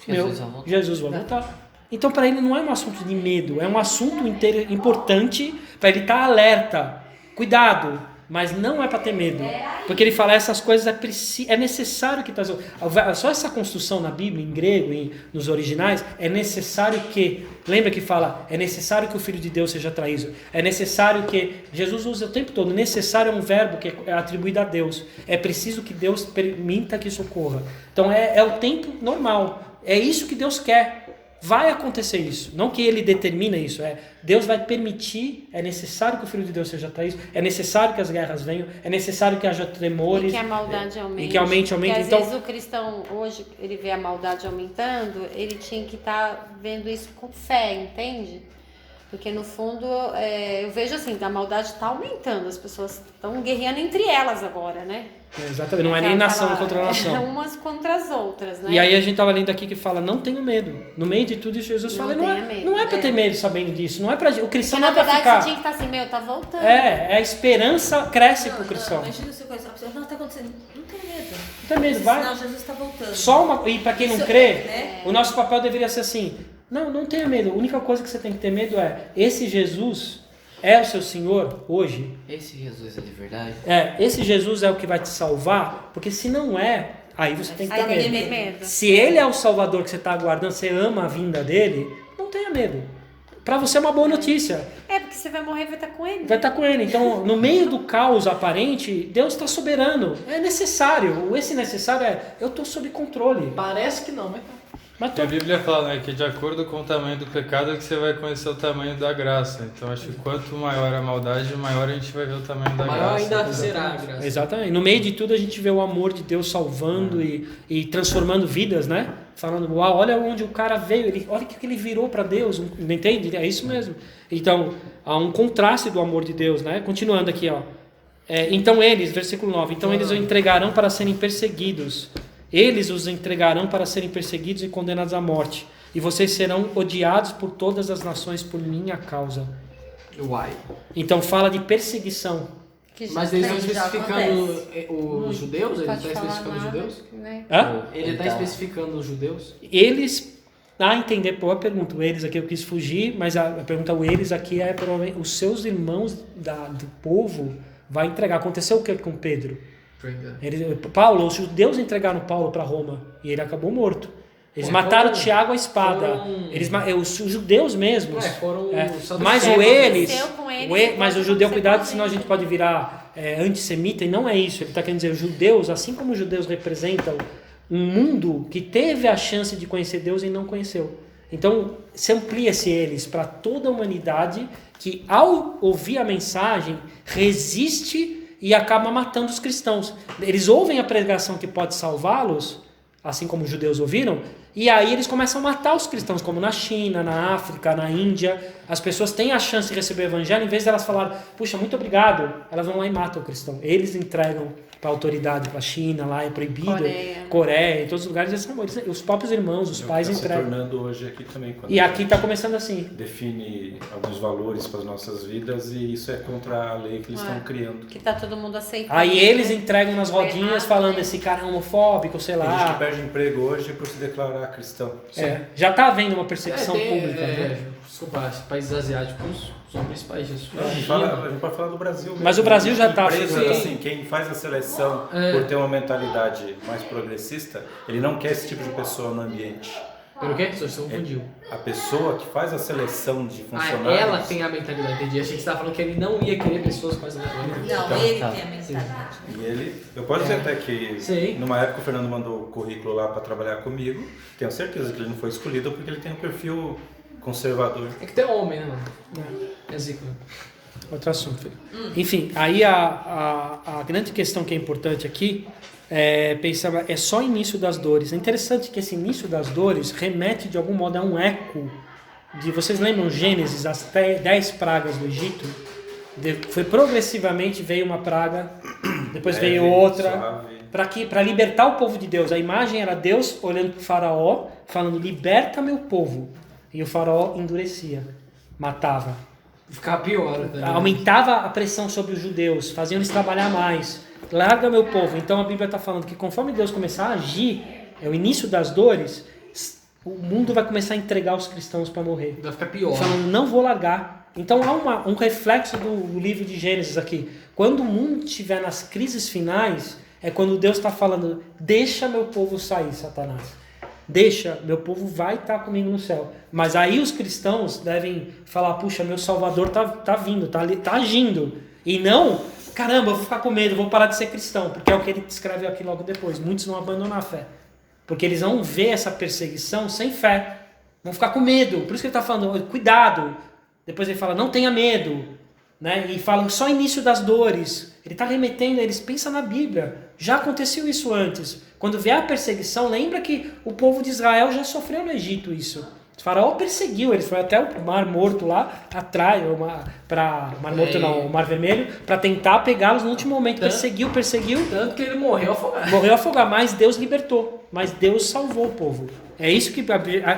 Jesus vai voltar. Então, para ele não é um assunto de medo, é um assunto importante para ele estar alerta. Cuidado, mas não é para ter medo. Porque ele fala, essas coisas é necessário que... Só essa construção na Bíblia, em grego e nos originais, é necessário que... Lembra que fala, é necessário que o Filho de Deus seja traído. É necessário que... Jesus usa o tempo todo. Necessário é um verbo que é atribuído a Deus. É preciso que Deus permita que isso ocorra. Então é o tempo normal. É isso que Deus quer. Vai acontecer isso. Não que ele determina isso. Deus vai permitir. É necessário que o Filho de Deus seja traído. É necessário que as guerras venham. É necessário que haja tremores. E que a maldade aumente. E que aumente. Porque às então, vezes o cristão, hoje, ele vê a maldade aumentando, ele tinha que estar vendo isso com fé, entende? Porque no fundo, eu vejo assim, a maldade está aumentando. As pessoas estão guerreando entre elas agora, né? Exatamente, não é nem nação contra nação. Umas contra as outras, né? E aí a gente estava lendo aqui que fala, não tenho medo. No meio de tudo isso, Jesus fala, não é para ter medo sabendo disso. Não é pra, o cristão não é para ficar... Na verdade, você tinha que estar assim, tá voltando. A esperança cresce pro cristão. Imagina se coisa, a pessoa, não, tá acontecendo. Não tem medo. Não tem medo, vai. Senão Jesus está voltando. E para quem não crê, o nosso papel deveria ser assim, não tenha medo. A única coisa que você tem que ter medo é, esse Jesus... É o seu Senhor hoje? Esse Jesus é de verdade? Esse Jesus é o que vai te salvar? Porque se não é, aí você tem que ter medo. Se ele é o Salvador que você está aguardando, você ama a vinda dele, não tenha medo. Para você é uma boa notícia. Porque você vai morrer e vai estar com ele. Vai estar com ele. Então, no meio do caos aparente, Deus está soberano. É necessário. Esse necessário eu estou sob controle. Parece que não, mas tá. Mas E a Bíblia fala, né, que de acordo com o tamanho do pecado é que você vai conhecer o tamanho da graça. Então acho que quanto maior a maldade, maior a gente vai ver o tamanho da Maior graça. ainda será a graça. Exatamente. No meio de tudo a gente vê o amor de Deus salvando e transformando vidas, né? Falando, uau, olha onde o cara veio, olha o que ele virou para Deus, não entende? É isso mesmo. Então, há um contraste do amor de Deus, né? Continuando aqui, ó. Então eles, versículo 9, então eles o entregarão para serem perseguidos. Eles os entregarão para serem perseguidos e condenados à morte. E vocês serão odiados por todas as nações por minha causa. Uai. Então fala de perseguição. Que já Mas eles estão tem, já especificando acontece. os judeus? Ele Pode está falar especificando os nada, judeus? né? Hã? Ele está Então- especificando os judeus? Eles, a entender, boa pergunta, o eles aqui eu quis fugir, mas a pergunta, o eles aqui é provavelmente os seus irmãos do povo vai entregar. Aconteceu o que com Pedro? Paulo, os judeus entregaram Paulo para Roma e ele acabou morto. Eles mataram Tiago à espada. Os judeus mesmos. Foram Mas O o que eles, aconteceu com eles mas o pode judeu, acontecer cuidado, com senão a eles. gente pode virar antissemita, e não é isso. Ele está querendo dizer, os judeus, assim como os judeus representam um mundo que teve a chance de conhecer Deus e não conheceu. Então, se amplia-se eles para toda a humanidade que, ao ouvir a mensagem, resiste e acaba matando os cristãos. Eles ouvem a pregação que pode salvá-los, assim como os judeus ouviram, e aí eles começam a matar os cristãos, como na China, na África, na Índia. As pessoas têm a chance de receber o evangelho, em vez de elas falarem, puxa, muito obrigado, elas vão lá e matam o cristão. Eles entregam para a autoridade, para a China, lá é proibido, Coreia, em todos os lugares, os próprios irmãos, os pais está se entregam. tornando hoje aqui também. Quando E a aqui gente está começando assim. define alguns valores para as nossas vidas e isso é contra a lei que eles estão criando. Que tá todo mundo aceitando. Aí eles né? entregam nas rodinhas errado, falando né? esse cara é homofóbico, sei Tem gente que lá. perde emprego hoje por se declarar cristão. Já está havendo uma perseguição pública. Né? Desculpa, os países asiáticos são os principais disso. Não, a gente pode falar do Brasil mesmo. Mas o Brasil já tá Empresas, assim. assim, quem faz a seleção por ter uma mentalidade mais progressista, ele não quer esse tipo de pessoa no ambiente. Pelo quê? Você confundiu. A pessoa que faz a seleção de funcionários... Ela tem a mentalidade, entendi. Achei que você estava falando que ele não ia querer pessoas com essa mentalidade. Não, ele tem a mentalidade. E ele, eu posso dizer até que Sim. numa época o Fernando mandou o currículo lá para trabalhar comigo, tenho certeza que ele não foi escolhido porque ele tem um perfil conservador. É que tem homem, né, mano? É zico. Outro assunto. Filho. Enfim, aí a grande questão que é importante aqui é só o início das dores. É interessante que esse início das dores remete de algum modo a um eco de, vocês lembram Gênesis, as 10 pragas do Egito? Foi progressivamente, veio uma praga, depois veio outra, para libertar o povo de Deus. A imagem era Deus olhando para o faraó, falando, liberta meu povo. E o faraó endurecia, matava. Ficava pior. Tá? Aumentava a pressão sobre os judeus, faziam eles trabalhar mais. Larga meu povo. Então a Bíblia está falando que conforme Deus começar a agir, é o início das dores, o mundo vai começar a entregar os cristãos para morrer. Vai ficar pior. Falando, não vou largar. Então há um reflexo do livro de Gênesis aqui. Quando o mundo estiver nas crises finais, é quando Deus está falando, deixa meu povo sair, Satanás. Deixa, meu povo vai estar comigo no céu. Mas aí os cristãos devem falar, puxa, meu Salvador tá vindo, tá agindo. E não, caramba, eu vou ficar com medo, vou parar de ser cristão. Porque é o que ele descreve aqui logo depois. Muitos vão abandonar a fé. Porque eles vão ver essa perseguição sem fé. Vão ficar com medo. Por isso que ele está falando, cuidado. Depois ele fala, não tenha medo. Né? E fala só início das dores. Ele está remetendo a eles, pensa na Bíblia. Já aconteceu isso antes. Quando vier a perseguição, lembra que o povo de Israel já sofreu no Egito isso. O faraó perseguiu, eles foram até o Mar Morto lá, atrás, o Mar Vermelho, para tentar pegá-los no último momento. Perseguiu. Tanto que ele morreu afogado. Morreu afogado, mas Deus libertou. Mas Deus salvou o povo. É isso que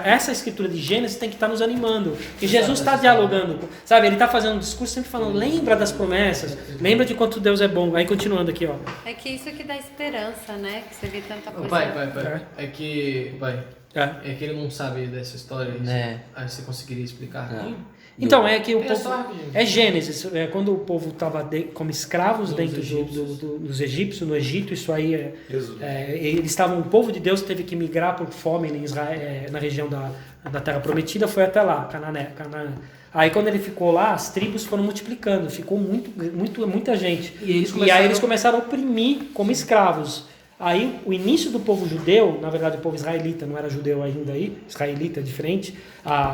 essa escritura de Gênesis tem que estar nos animando. Que Jesus está dialogando. Sabe, ele está fazendo um discurso sempre falando, lembra das promessas, lembra de quanto Deus é bom. Aí continuando aqui, ó. É que isso que dá esperança, né? Que você vê tanta coisa. Pai. É que ele não sabe dessa história. Né. Aí você conseguiria explicar? Então, é que o É povo... só rapidinho. É Gênesis, quando o povo estava como escravos dentro dos egípcios, no Egito, isso aí eles estavam, o povo de Deus teve que migrar por fome em Israel, na região da Terra Prometida, foi até lá, Canaã. Aí quando ele ficou lá, as tribos foram multiplicando, ficou muita gente. E aí eles começaram a oprimir como escravos. Aí o início do povo judeu, na verdade o povo israelita, não era judeu ainda aí, israelita é diferente,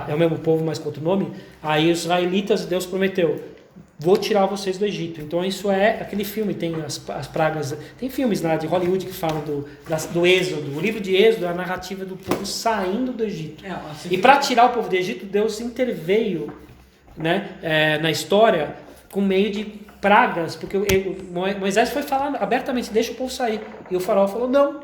é o mesmo povo, mas com outro nome. Aí os israelitas, Deus prometeu, vou tirar vocês do Egito. Então isso é aquele filme, tem as pragas, tem filmes lá de Hollywood que falam do Êxodo. O livro de Êxodo é a narrativa do povo saindo do Egito. E para tirar o povo do Egito, Deus interveio, né, na história com meio de pragas, porque Moisés foi falar abertamente, deixa o povo sair. E o faraó falou, não,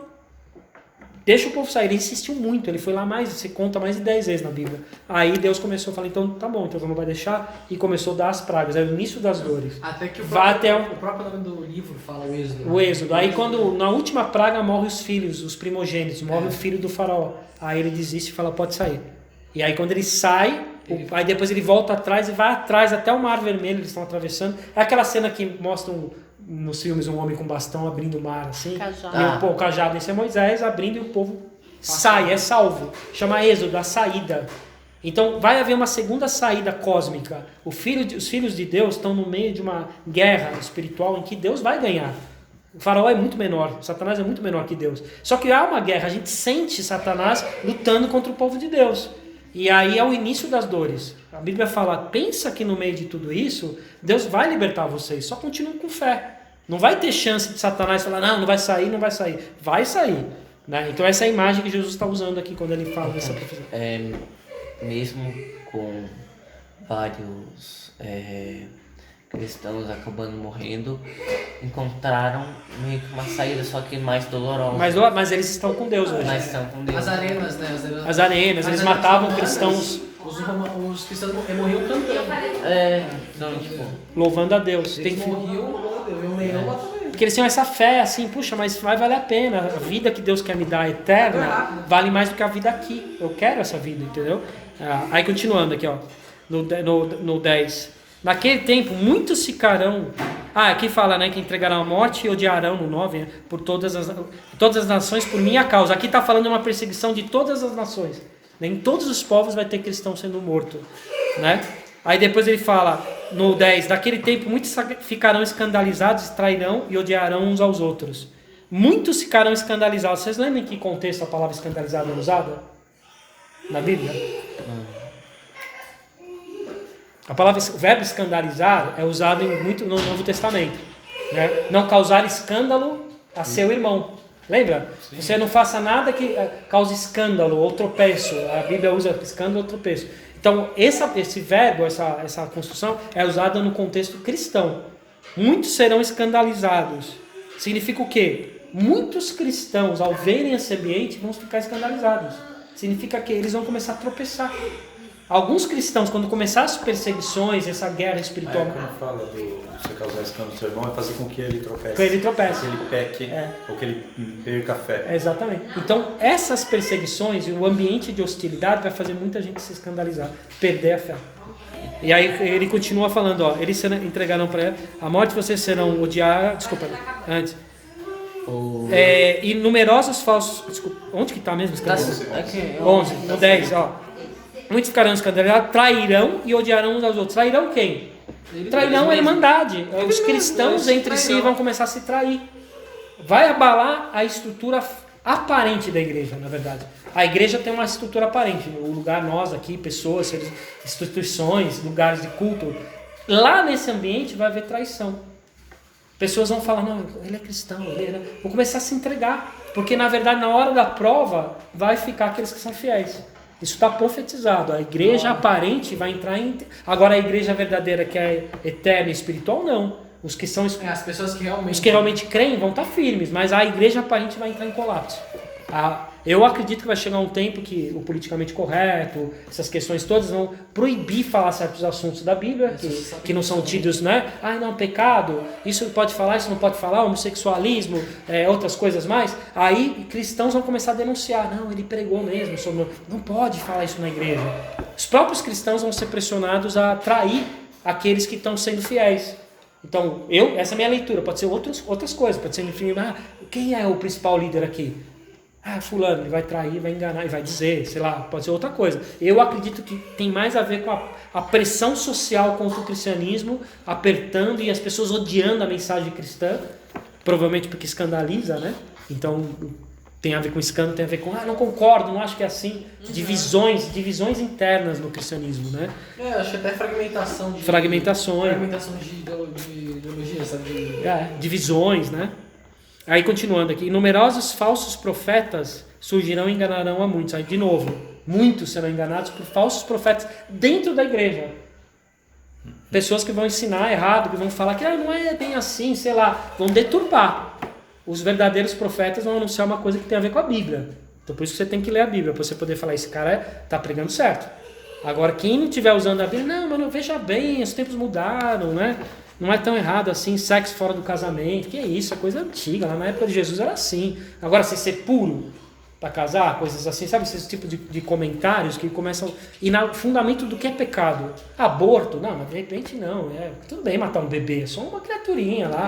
deixa o povo sair. Ele insistiu muito, ele foi lá se conta mais de 10 vezes na Bíblia. Aí Deus começou a falar, então tá bom, então não vai deixar, e começou a dar as pragas, é o início das dores. Até que o próprio nome do livro fala o Êxodo. O Êxodo. Aí quando, na última praga, morrem os filhos, os primogênitos, morre o filho do faraó. Aí ele desiste e fala, pode sair. E aí quando ele sai, aí depois ele volta atrás e vai atrás até o Mar Vermelho, eles estão atravessando. É aquela cena que mostram nos filmes um homem com bastão abrindo o mar, assim. Cajado. E o cajado, esse é Moisés abrindo e o povo sai, é salvo. Chama Êxodo, a saída. Então vai haver uma segunda saída cósmica. Os filhos de Deus estão no meio de uma guerra espiritual em que Deus vai ganhar. O faraó é muito menor, Satanás é muito menor que Deus. Só que há uma guerra, a gente sente Satanás lutando contra o povo de Deus. E aí é o início das dores. A Bíblia fala, pensa que no meio de tudo isso, Deus vai libertar vocês, só continuem com fé. Não vai ter chance de Satanás falar, não vai sair, não vai sair. Vai sair. Né? Então essa é a imagem que Jesus está usando aqui quando ele fala dessa profecia. Mesmo com vários cristãos acabando morrendo, encontraram meio que uma saída, só que mais dolorosa. Mas eles estão com Deus hoje. Mas estão com Deus. As arenas, né? As arenas, eles matavam cristãos. Os cristãos morriam cantando. Então, tipo, louvando a Deus. Eles morriam, um leão matava eles. Porque eles tinham essa fé, assim, puxa, mas vai valer a pena. A vida que Deus quer me dar eterna vale mais do que a vida aqui. Eu quero essa vida, entendeu? Aí continuando aqui, ó, no 10. Naquele tempo, muitos ficarão... aqui fala, né, que entregarão a morte e odiarão, no 9, né, por todas as nações por minha causa. Aqui está falando de uma perseguição de todas as nações. Nem todos os povos vai ter cristão sendo morto, né? Aí depois ele fala, no 10, naquele tempo muitos ficarão escandalizados, trairão e odiarão uns aos outros. Muitos ficarão escandalizados. Vocês lembram em que contexto a palavra escandalizado é usada? Na Bíblia? O verbo escandalizar é usado muito no Novo Testamento. Né? Não causar escândalo a seu irmão. Lembra? Sim. Você não faça nada que cause escândalo ou tropeço. A Bíblia usa escândalo ou tropeço. Então, esse verbo, essa construção é usada no contexto cristão. Muitos serão escandalizados. Significa o quê? Muitos cristãos, ao verem esse ambiente, vão ficar escandalizados. Significa que eles vão começar a tropeçar. Alguns cristãos, quando começar as perseguições, essa guerra espiritual... Quando fala de você causar escândalo do seu irmão, é fazer com que ele tropece. Que ele tropece. Que ele peque, ou que ele perca a fé. Exatamente. Então, essas perseguições e o ambiente de hostilidade vai fazer muita gente se escandalizar, perder a fé. E aí ele continua falando, ó, eles entregarão para a morte, vocês serão odiados... Desculpa, antes... e numerosos falsos... Desculpa, onde que está mesmo? 11, no 10, ó. Muitos ficarão escandalizados, trairão e odiarão uns aos outros. Trairão quem? Trairão a irmandade. Os cristãos entre si vão começar a se trair. Vai abalar a estrutura aparente da igreja, na verdade. A igreja tem uma estrutura aparente. O lugar, nós aqui, pessoas, instituições, lugares de culto. Lá nesse ambiente vai haver traição. Pessoas vão falar, não, ele é cristão, vão começar a se entregar. Porque, na verdade, na hora da prova, vai ficar aqueles que são fiéis. Isso está profetizado. A igreja aparente vai entrar em... Agora, a igreja verdadeira, que é eterna e espiritual, não. Os que são... as pessoas que realmente... Os que realmente creem vão estar firmes, mas a igreja aparente vai entrar em colapso. Eu acredito que vai chegar um tempo que o politicamente correto, essas questões todas vão proibir falar certos assuntos da Bíblia, que não são tidos, né? Não, pecado, isso pode falar, isso não pode falar, homossexualismo, outras coisas mais. Aí cristãos vão começar a denunciar, não, ele pregou mesmo, não pode falar isso na igreja. Os próprios cristãos vão ser pressionados a trair aqueles que estão sendo fiéis. Então, essa é a minha leitura, pode ser outras coisas, pode ser, enfim, quem é o principal líder aqui? Fulano, ele vai trair, vai enganar, e vai dizer, sei lá, pode ser outra coisa. Eu acredito que tem mais a ver com a pressão social contra o cristianismo, apertando e as pessoas odiando a mensagem cristã, provavelmente porque escandaliza, né? Então tem a ver com escândalo, tem a ver com não concordo, não acho que é assim. Divisões internas no cristianismo, né? Acho que até fragmentações. Fragmentação de ideologia, sabe? Divisões, né? Aí continuando aqui, numerosos falsos profetas surgirão e enganarão a muitos. Aí de novo, muitos serão enganados por falsos profetas dentro da igreja. Pessoas que vão ensinar errado, que vão falar que não é bem assim, sei lá, vão deturpar. Os verdadeiros profetas vão anunciar uma coisa que tem a ver com a Bíblia. Então por isso que você tem que ler a Bíblia, para você poder falar, esse cara tá pregando certo. Agora, quem não estiver usando a Bíblia, mano, veja bem, os tempos mudaram, né? Não é tão errado assim, sexo fora do casamento, que é isso, é coisa antiga, lá na época de Jesus era assim. Agora, se ser puro para casar, coisas assim, sabe, esses tipos de comentários que começam... E no fundamento do que é pecado? Aborto? Não, mas de repente não, tudo bem matar um bebê, é só uma criaturinha lá.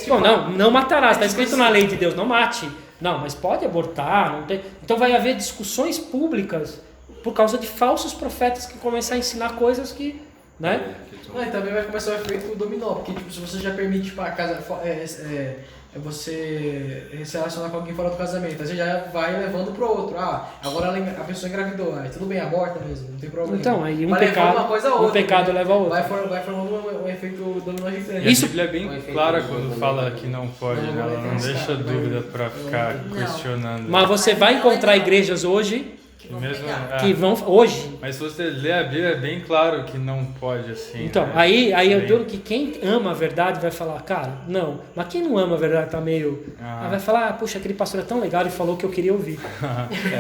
Bom, não matarás, está escrito na lei de Deus, não mate. Não, mas pode abortar, não tem... Então vai haver discussões públicas por causa de falsos profetas que começam a ensinar coisas que... né? E também vai começar o efeito dominó, porque tipo, se você já permite para casa você se relacionar com alguém fora do casamento, aí você já vai levando pro outro. Agora a pessoa engravidou, tudo bem, aborta mesmo, não tem problema. Então, aí um pecado leva a outro. Vai formando um efeito dominó gigante. Isso... A Bíblia é bem clara quando fala que não pode, né? Ela não deixa dúvida para ficar questionando. Mas você vai encontrar igrejas hoje que vão hoje. Mas se você ler a Bíblia, é bem claro que não pode assim. Então, né? aí eu digo que quem ama a verdade vai falar, cara, não. Mas quem não ama a verdade tá meio... vai falar, puxa, aquele pastor é tão legal e falou o que eu queria ouvir.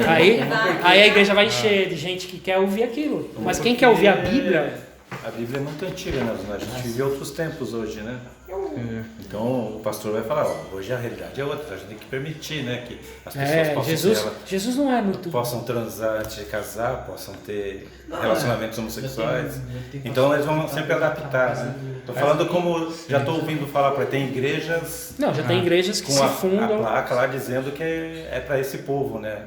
Aí a igreja vai encher de gente que quer ouvir aquilo. Mas quem quer ouvir a Bíblia... A Bíblia é muito antiga, né? A gente vive outros tempos hoje, né? Então o pastor vai falar, hoje a realidade é outra, a gente tem que permitir, né? Que as pessoas possam Jesus não é muito... possam transar antes de casar, possam ter relacionamentos homossexuais. Então eles vão sempre adaptar, né? Estou falando como já estou ouvindo falar, tem igrejas... Não, já tem igrejas que se fundam... a placa lá dizendo que é para esse povo, né?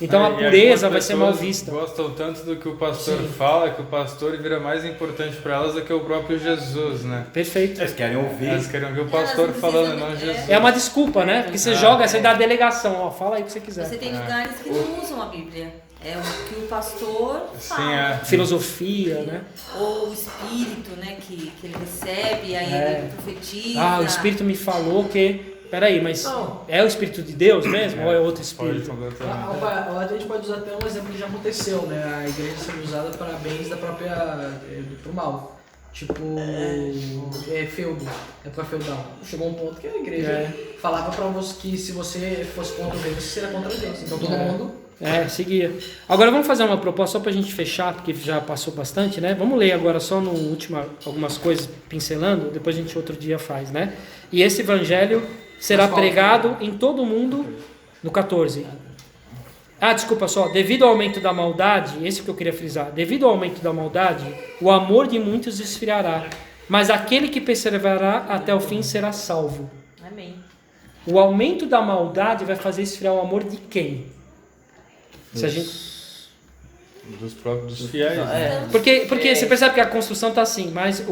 Então a pureza vai ser mal vista. Gostam tanto do que o pastor fala, que o pastor vira mais importante para elas do que o próprio Jesus, né? Perfeito. Eles querem ouvir. Eles querem ouvir o pastor falando, não Jesus. É uma desculpa, né? Porque você joga, você dá a delegação, fala aí o que você quiser. Você tem lugares que não usam a Bíblia. É o que o pastor fala. Filosofia, né? Ou o Espírito, né? Que ele recebe, aí ele profetiza. O Espírito me falou que... Peraí, mas é o Espírito de Deus mesmo ou é outro Espírito? A gente pode usar até um exemplo que já aconteceu, né? A igreja sendo usada para bens da própria... pro mal. Tipo, feudo, época feudal. Chegou um ponto que a igreja falava para você que se você fosse contra Deus, você seria contra Deus. Então todo mundo... seguia. Agora vamos fazer uma proposta só pra gente fechar, porque já passou bastante, né? Vamos ler agora só no último algumas coisas pincelando, depois a gente outro dia faz, né? E esse evangelho será pregado em todo o mundo, no 14. Desculpa só, devido ao aumento da maldade, esse que eu queria frisar, devido ao aumento da maldade, o amor de muitos esfriará, mas aquele que perseverará até o fim será salvo. Amém. O aumento da maldade vai fazer esfriar o amor de quem? Dos próprios fiéis. Porque você percebe que a construção está assim, mas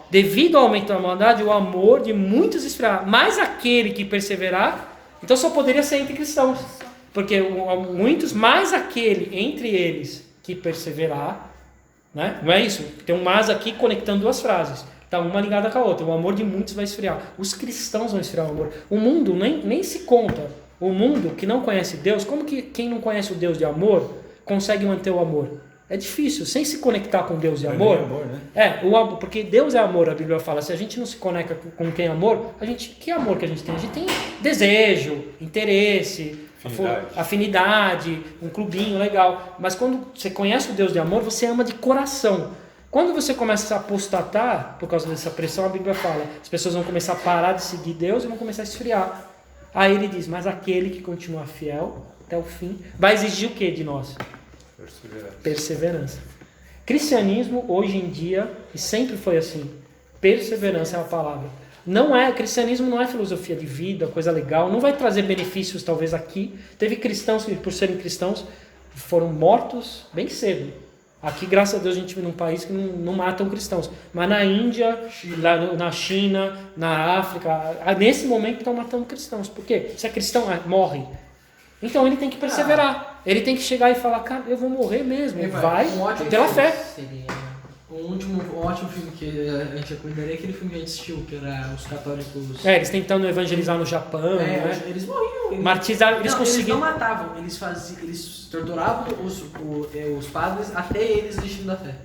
devido ao aumento da maldade, o amor de muitos esfriará, mas aquele que perseverar, então só poderia ser entre cristãos, porque muitos, mais aquele entre eles que perseverar, né? Não é isso? Tem um mas aqui conectando duas frases, tá uma ligada com a outra. O amor de muitos vai esfriar, os cristãos vão esfriar o amor. O mundo nem se conta. O mundo que não conhece Deus, como que quem não conhece o Deus de amor consegue manter o amor? É difícil, sem se conectar com Deus de amor. Né? Porque Deus é amor, a Bíblia fala. Se a gente não se conecta com quem é amor, que amor que a gente tem? A gente tem desejo, interesse, afinidade, um clubinho legal. Mas quando você conhece o Deus de amor, você ama de coração. Quando você começa a apostatar, por causa dessa pressão, a Bíblia fala, as pessoas vão começar a parar de seguir Deus e vão começar a esfriar. Aí ele diz, mas aquele que continua fiel até o fim, vai exigir o que de nós? Perseverança. Cristianismo, hoje em dia, e sempre foi assim, perseverança é a palavra. Cristianismo não é filosofia de vida, coisa legal, não vai trazer benefícios talvez aqui. Teve cristãos que, por serem cristãos, foram mortos bem cedo. Aqui, graças a Deus, a gente vive num país que não matam cristãos. Mas na Índia, lá na China, na África, nesse momento estão matando cristãos. Por quê? Se é cristão, morre. Então ele tem que perseverar. Ele tem que chegar e falar, cara, eu vou morrer mesmo. Vai pela fé. Um ótimo filme que a gente recomendaria é aquele filme que a gente assistiu, que era Os Católicos... Eles tentando evangelizar no Japão, né? Eles morriam. Martirizaram, eles conseguiram... Eles não matavam, eles torturavam os padres até eles desistirem da fé.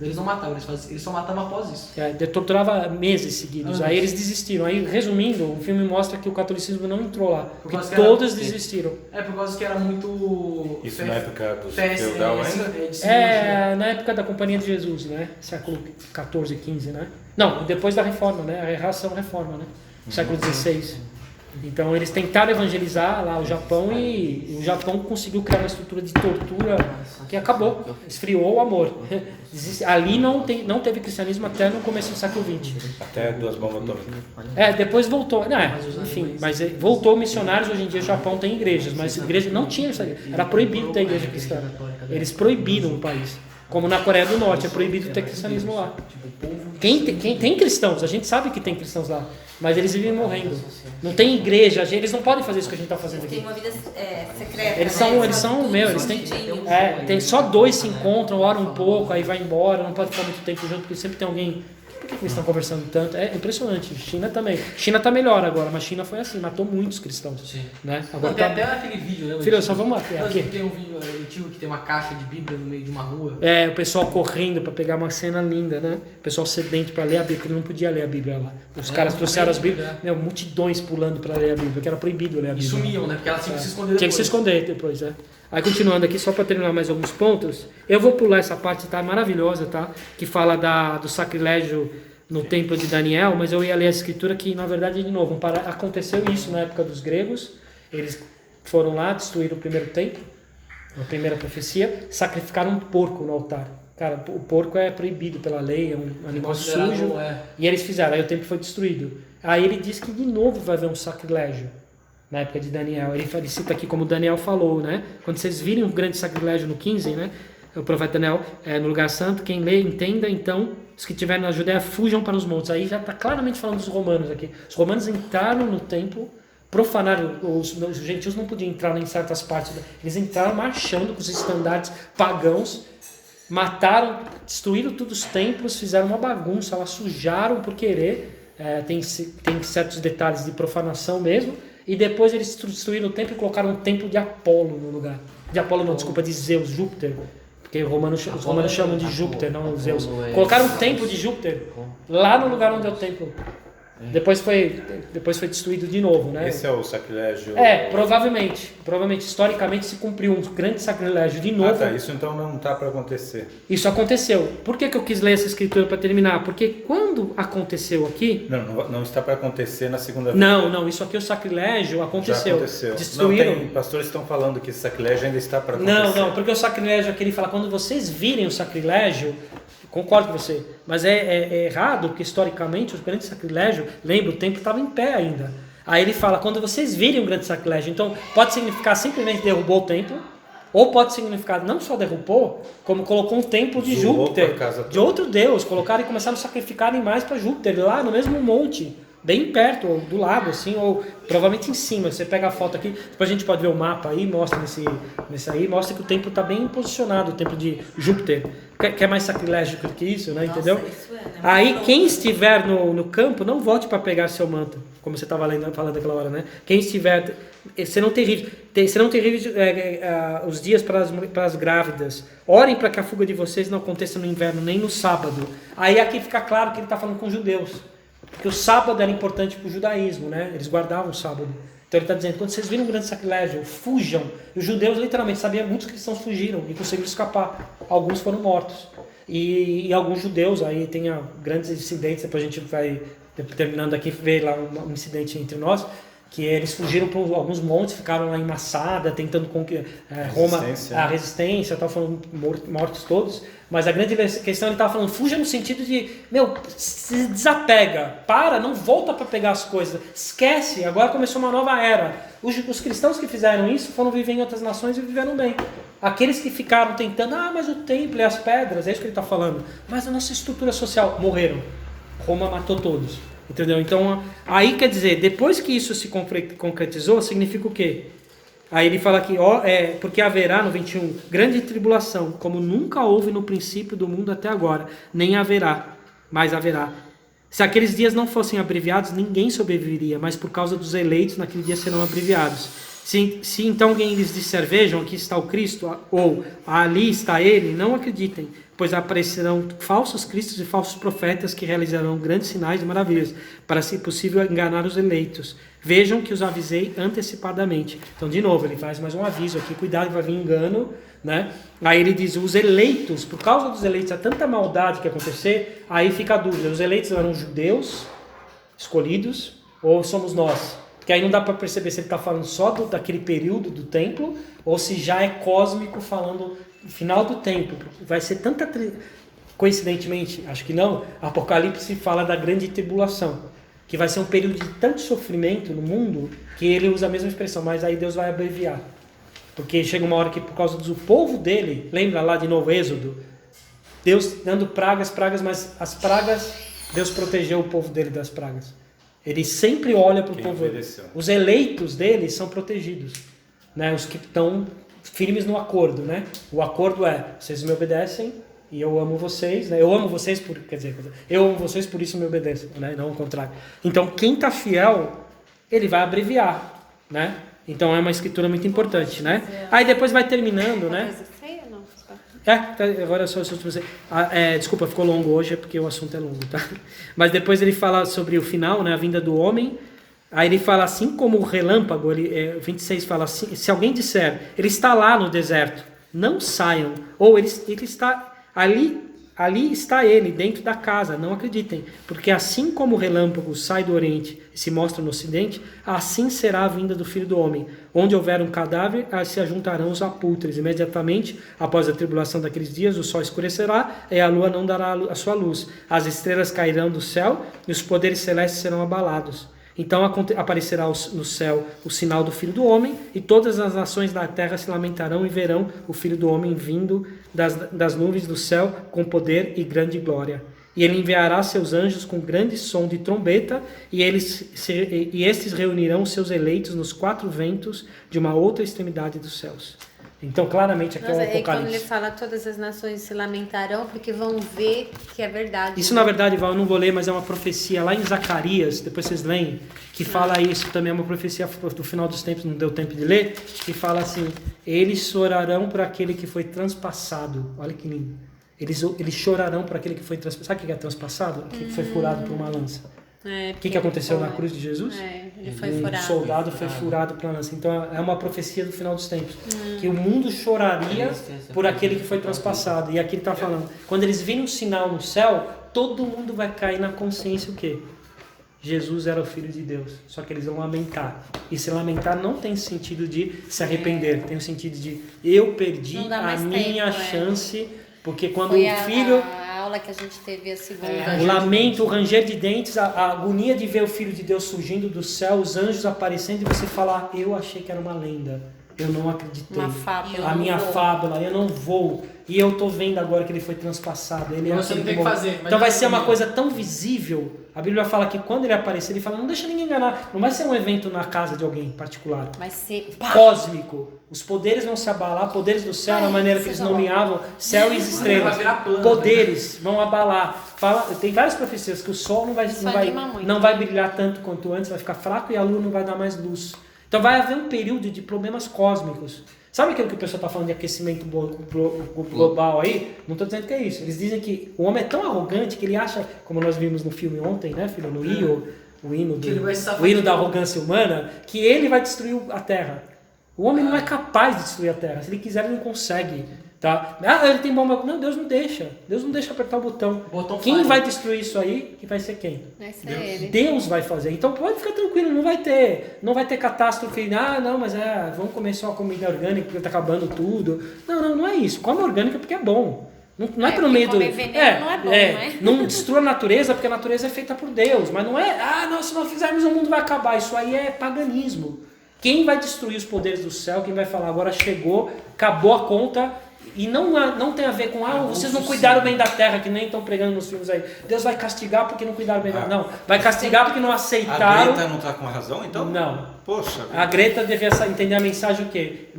Eles não matavam, eles só matavam após isso. Torturava meses seguidos, aí eles desistiram. Aí, resumindo, o filme mostra que o catolicismo não entrou lá, porque todos desistiram. Por causa que era muito... Isso na época do feudal ainda? Na época da Companhia de Jesus, né? Século XIV, XV, né? Não, depois da Reforma, né? A reação Reforma, né? Século XVI. Então eles tentaram evangelizar lá o Japão e o Japão conseguiu criar uma estrutura de tortura que acabou, esfriou o amor. Ali não teve cristianismo até no começo do século XX. Até 2 bombas atômicas. Depois voltou. Enfim, mas voltou missionários. Hoje em dia o Japão tem igrejas, mas a igreja não tinha isso aí. Era proibido ter igreja cristã. Eles proibiram o país. Como na Coreia do Norte, é proibido ter cristianismo lá. Quem tem cristãos, a gente sabe que tem cristãos lá, mas eles vivem morrendo. Não tem igreja, eles não podem fazer isso que a gente está fazendo aqui. Tem uma vida secreta. Eles têm só 2 se encontram, oram um pouco, aí vai embora, não pode ficar muito tempo junto, porque sempre tem alguém. Por que eles estão conversando tanto? É impressionante. China também. China está melhor agora, mas China foi assim, matou muitos cristãos. Sim. Né? Agora tem até aquele vídeo, né? Filho, só vamos aqui. Tem um vídeo antigo que tem uma caixa de Bíblia no meio de uma rua. O pessoal correndo para pegar uma cena linda, né? O pessoal sedento para ler a Bíblia, porque não podia ler a Bíblia lá. Os caras trouxeram as Bíblias, multidões pulando para ler a Bíblia, porque era proibido ler a Bíblia. E sumiam, né? Porque elas tinham que se esconder depois. Tinha que se esconder depois, Aí continuando aqui, só para terminar mais alguns pontos, eu vou pular essa parte, tá? Maravilhosa, tá? Que fala do sacrilégio no templo de Daniel, mas eu ia ler a escritura que, na verdade, de novo, aconteceu isso na época dos gregos. Eles foram lá, destruíram o primeiro templo, a primeira profecia, sacrificaram um porco no altar. Cara, o porco é proibido pela lei, é um animal sujo, e eles fizeram, aí o templo foi destruído. Aí ele diz que de novo vai haver um sacrilégio na época de Daniel. Ele cita aqui como Daniel falou, né? Quando vocês virem um grande sacrilégio no 15, né? O profeta Daniel, no lugar santo, quem lê, entenda, então, os que estiverem na Judéia fujam para os montes. Aí já está claramente falando dos romanos aqui. Os romanos entraram no templo, profanaram, os gentios não podiam entrar em certas partes, eles entraram marchando com os estandartes pagãos, mataram, destruíram todos os templos, fizeram uma bagunça, lá sujaram por querer, tem certos detalhes de profanação mesmo, e depois eles destruíram o templo e colocaram um templo de Apolo no lugar. De Apolo não, desculpa, de Zeus, Júpiter. Porque os romanos chamam de Júpiter, não Zeus. Colocaram um templo de Júpiter lá no lugar onde é o templo. Depois foi destruído de novo, né? Esse é o sacrilégio? Provavelmente, historicamente se cumpriu um grande sacrilégio de novo. Isso então não está para acontecer. Isso aconteceu. Por que eu quis ler essa escritura para terminar? Porque quando aconteceu aqui... Não está para acontecer na segunda vez. Não, isso aqui o sacrilégio aconteceu. Já aconteceu. Destruíram. Pastores estão falando que esse sacrilégio ainda está para acontecer. Não, porque o sacrilégio aqui ele fala, quando vocês virem o sacrilégio, concordo com você, mas é errado, porque historicamente o grande sacrilégio, lembra, o templo estava em pé ainda. Aí ele fala, quando vocês virem um grande sacrilégio, então pode significar simplesmente derrubou o templo, ou pode significar não só derrubou, como colocou um templo de Júpiter, de outro deus, colocaram e começaram a sacrificar animais para Júpiter, lá no mesmo monte, bem perto, ou do lado, assim, ou provavelmente em cima. Você pega a foto aqui, depois a gente pode ver o mapa aí, mostra nesse aí, mostra que o templo está bem posicionado, o templo de Júpiter. Quer mais sacrilégio que isso, né? Entendeu? Isso né? Aí quem estiver no campo, não volte para pegar seu manto, como você estava falando naquela hora, né? Quem estiver, serão terríveis os dias para as grávidas. Orem para que a fuga de vocês não aconteça no inverno, nem no sábado. Aí aqui fica claro que ele está falando com os judeus. Porque o sábado era importante para o judaísmo, né? Eles guardavam o sábado. Então ele está dizendo, quando vocês viram um grande sacrilégio, fujam. E os judeus literalmente sabiam, muitos cristãos fugiram e conseguiram escapar. Alguns foram mortos. E alguns judeus, aí tem grandes incidentes, depois a gente vai, terminando aqui, ver lá um incidente entre nós, que eles fugiram para alguns montes, ficaram lá em Massada, tentando conquistar Roma, a resistência, estava falando mortos todos, mas a grande questão ele estava falando, fuja no sentido de, se desapega, não volta para pegar as coisas, esquece, agora começou uma nova era. Os cristãos que fizeram isso foram viver em outras nações e viveram bem. Aqueles que ficaram tentando, mas o templo e as pedras, é isso que ele está falando, mas a nossa estrutura social, morreram. Roma matou todos. Entendeu? Então, aí quer dizer, depois que isso se concretizou, significa o quê? Aí ele fala que, porque haverá, no 21, grande tribulação, como nunca houve no princípio do mundo até agora, nem haverá, mas haverá. Se aqueles dias não fossem abreviados, ninguém sobreviveria, mas por causa dos eleitos, naquele dia serão abreviados. Se então alguém lhes disser, vejam, aqui está o Cristo, ou ali está ele, não acreditem, pois aparecerão falsos cristos e falsos profetas que realizarão grandes sinais e maravilhas, para, se possível, enganar os eleitos. Vejam que os avisei antecipadamente. Então, de novo, ele faz mais um aviso aqui, cuidado que vai vir engano, né? Aí ele diz, os eleitos, por causa dos eleitos, há tanta maldade que acontecer, aí fica a dúvida, os eleitos eram judeus, escolhidos, ou somos nós? Porque aí não dá para perceber se ele está falando só daquele período do templo, ou se já é cósmico falando no final do templo. Vai ser tanta... Coincidentemente, acho que não, Apocalipse fala da grande tribulação, que vai ser um período de tanto sofrimento no mundo, que ele usa a mesma expressão, mas aí Deus vai abreviar. Porque chega uma hora que por causa do povo dele, lembra lá de novo Êxodo? Deus dando pragas, mas as pragas, Deus protegeu o povo dele das pragas. Ele sempre olha para o povo. Os eleitos dele são protegidos, né? Os que estão firmes no acordo, né? O acordo é, vocês me obedecem e eu amo vocês, né? Eu amo vocês por isso me obedeçam, né? Não o contrário. Então, quem está fiel, ele vai abreviar, né? Então é uma escritura muito importante, né? Aí depois vai terminando, né? Agora só você. Desculpa, ficou longo hoje, é porque o assunto é longo, tá? Mas depois ele fala sobre o final, né? A vinda do homem. Aí ele fala assim como o relâmpago, 26 fala assim, se alguém disser, ele está lá no deserto, não saiam. Ou ele está ali está ele, dentro da casa, não acreditem. Porque assim como o relâmpago sai do oriente e se mostra no ocidente, assim será a vinda do Filho do Homem. Onde houver um cadáver, se ajuntarão os apultres. Imediatamente, após a tribulação daqueles dias, o sol escurecerá e a lua não dará a sua luz. As estrelas cairão do céu e os poderes celestes serão abalados. Então aparecerá no céu o sinal do Filho do Homem, e todas as nações da terra se lamentarão e verão o Filho do Homem vindo das nuvens do céu com poder e grande glória. E ele enviará seus anjos com grande som de trombeta, e estes reunirão seus eleitos nos 4 ventos de uma outra extremidade dos céus. Então, claramente, aqui é o Apocalipse. Quando ele fala todas as nações se lamentarão, porque vão ver que é verdade. Isso, na verdade, Val, eu não vou ler, mas é uma profecia lá em Zacarias, depois vocês leem, que fala isso também, é uma profecia do final dos tempos, não deu tempo de ler, que fala assim, eles chorarão por aquele que foi transpassado. Olha que lindo. Eles chorarão por aquele que foi transpassado. Sabe o que é transpassado? Aquele que foi furado por uma lança. O que aconteceu na cruz de Jesus? Ele foi furado. Um soldado foi furado pela lança. Então é uma profecia do final dos tempos. Que o mundo choraria por aquele que foi transpassado. E aqui ele está falando, quando eles virem um sinal no céu, todo mundo vai cair na consciência o quê? Jesus era o Filho de Deus. Só que eles vão lamentar. E se lamentar não tem sentido de se arrepender. Tem o sentido de eu perdi a minha chance. Porque quando foi o filho... A aula que a gente teve a segunda. O lamento, o ranger de dentes, a agonia de ver o Filho de Deus surgindo do céu, os anjos aparecendo e você falar, eu achei que era uma lenda. Eu não acreditei. Uma fábula. A minha fábula, eu não vou. E eu tô vendo agora que ele foi transpassado. Ele você não tem que fazer. Então vai ser uma coisa tão visível. A Bíblia fala que quando ele aparecer, ele fala, não deixa ninguém enganar. Não vai ser um evento na casa de alguém particular. Vai ser cósmico. Os poderes vão se abalar, poderes do céu, na maneira que eles nomeavam céu e estrelas. Poderes vão abalar. Tem várias profecias que o sol não vai brilhar tanto quanto antes, vai ficar fraco e a lua não vai dar mais luz. Então vai haver um período de problemas cósmicos. Sabe aquilo que o pessoal está falando de aquecimento global aí? Não estou dizendo que é isso. Eles dizem que o homem é tão arrogante que ele acha, como nós vimos no filme ontem, né, filho? No o hino da arrogância humana, que ele vai destruir a Terra. O homem não é capaz de destruir a terra. Se ele quiser, ele não consegue. Tá? Ah, ele tem bomba. Não, Deus não deixa. Deus não deixa apertar o botão. Quem vai destruir isso aí? Que vai ser quem? Vai ser ele. Deus vai fazer. Então pode ficar tranquilo, não vai ter catástrofe. Ah, não, mas vamos comer só comida orgânica porque tá acabando tudo. Não é isso. Come orgânica porque é bom. Não é pelo meio do. Veneno não é bom, né? Não destrua a natureza, porque a natureza é feita por Deus. Mas não é, se nós fizermos o mundo vai acabar. Isso aí é paganismo. Quem vai destruir os poderes do céu, quem vai falar agora chegou, acabou a conta. E não tem a ver com, vocês não cuidaram bem da terra, que nem estão pregando nos filmes aí. Deus vai castigar porque não cuidaram bem da terra. Não, vai castigar porque não aceitaram. A Greta não está com razão, então? Não. Poxa. A Greta devia entender a mensagem o quê?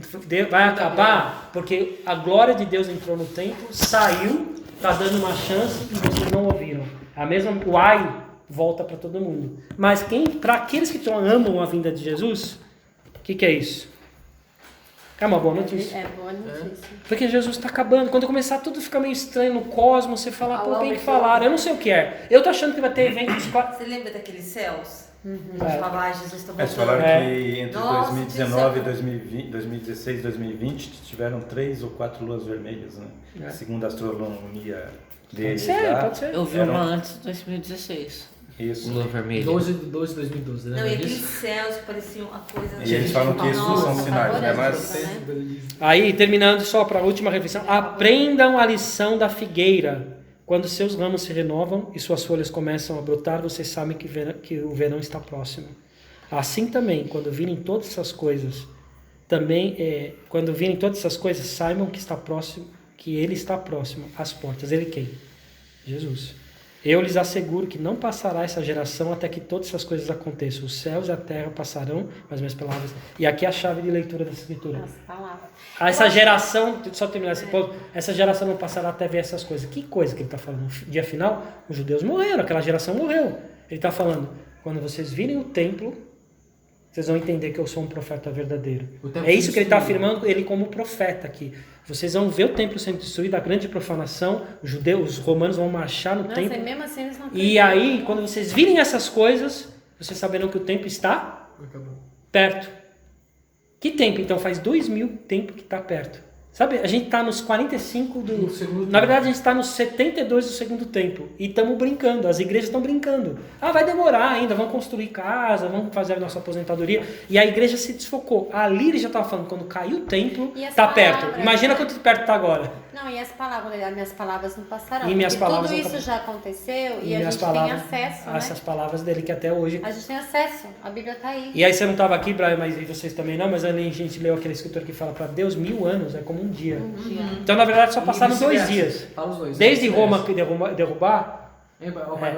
Vai acabar porque a glória de Deus entrou no templo, saiu, está dando uma chance e vocês não ouviram. A mesma, o ai volta para todo mundo. Mas para aqueles que amam a vinda de Jesus, o que é isso? É uma boa notícia. É boa notícia. Porque Jesus está acabando. Quando começar tudo ficar meio estranho no cosmos, você fala, pô, bem que falaram. Eu não sei o que é. Eu tô achando que vai ter eventos... Você lembra daqueles céus? Eles falavam, Jesus está voltando. Eles falaram que entre 2019 e 2016 e 2020 tiveram 3 ou 4 luas vermelhas, né? Segundo a astronomia deles. Pode ser. Eu vi uma antes de 2016. Isso. Lua vermelha. 12 de 2012, né? Não, e aqueles céus que pareciam a coisa... E eles falam que isso são sinais, né? Mas... Aí, terminando só para a última reflexão. Aprendam a lição da figueira. Quando seus ramos se renovam e suas folhas começam a brotar, vocês sabem que o verão está próximo. Assim também, quando virem todas essas coisas, saibam que está próximo, que ele está próximo às portas. Ele quem? Jesus. Eu lhes asseguro que não passará essa geração até que todas essas coisas aconteçam. Os céus e a terra passarão, mas minhas palavras... E aqui é a chave de leitura dessa escritura. As palavras. Essa geração, só terminar esse ponto, essa geração não passará até ver essas coisas. Que coisa que ele está falando? No dia final, os judeus morreram, aquela geração morreu. Ele está falando, quando vocês virem o templo, vocês vão entender que eu sou um profeta verdadeiro. É isso que ele está afirmando, ele como profeta aqui. Vocês vão ver o templo sendo destruído, a grande profanação, os romanos vão marchar no templo. E mesmo assim eles não E aí, quando vocês virem essas coisas, vocês saberão que o tempo está perto. Que tempo? Então faz 2000 tempo que está perto. Sabe, a gente está nos 45 do... Na verdade, a gente está nos 72 do segundo tempo. E estamos brincando, as igrejas estão brincando. Vai demorar ainda, vamos construir casa, vamos fazer a nossa aposentadoria. E a igreja se desfocou. Ali ele já estava falando, quando caiu o templo, está perto. Imagina quanto perto está agora. Não, e as minhas palavras não passarão. E minhas palavras tudo isso já aconteceu e a gente tem acesso, né? Essas palavras dele que até hoje... A gente tem acesso, a Bíblia está aí. E aí você não estava aqui, Brian, mas e vocês também não, mas a gente leu aquele escritor que fala para Deus 1000 anos, é como um dia. Então, na verdade, só passaram 2 dias. Desde Roma derrubar,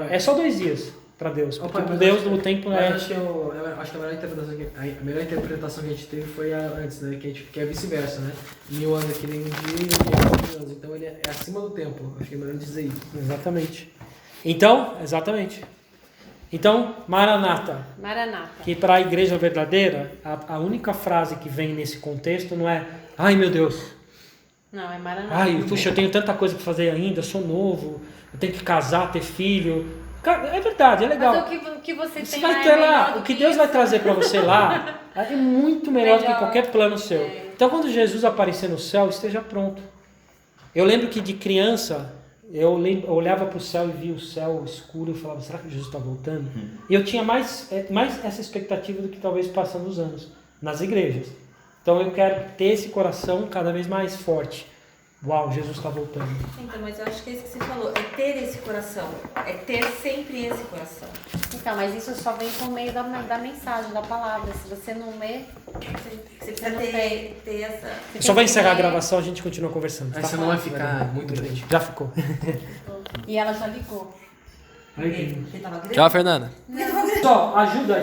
é só 2 dias para Deus. Porque para Deus no tempo é... Acho que a melhor interpretação que a gente teve foi a antes, né? Que é vice-versa, né? 1000 anos aqui nem um dia e 1000 anos. Então ele é acima do tempo. Acho que é melhor dizer isso. Exatamente. Então, Maranata. Que para a igreja verdadeira, a única frase que vem nesse contexto não é ai meu Deus. Não, é Maranata. Ai, puxa, eu tenho tanta coisa para fazer ainda, eu sou novo, eu tenho que casar, ter filho. É verdade, é legal. Mas o que você tem vai ter lá, o que Deus vai trazer para você lá é muito melhor do que qualquer plano seu. Então, quando Jesus aparecer no céu, esteja pronto. Eu lembro que de criança, eu olhava para o céu e via o céu escuro e falava, será que Jesus está voltando? E eu tinha mais essa expectativa do que talvez passando os anos nas igrejas. Então eu quero ter esse coração cada vez mais forte. Uau, Jesus está voltando. Então, mas eu acho que é isso que você falou, é ter esse coração, é ter sempre esse coração. Então, mas isso só vem por meio da mensagem, da palavra. Se você não lê, você precisa ter essa... Só vai encerrar a gravação, a gente continua conversando. Aí você não vai ficar muito grande. Já ficou. E ela já ligou. Tchau, Fernanda. Só, ajuda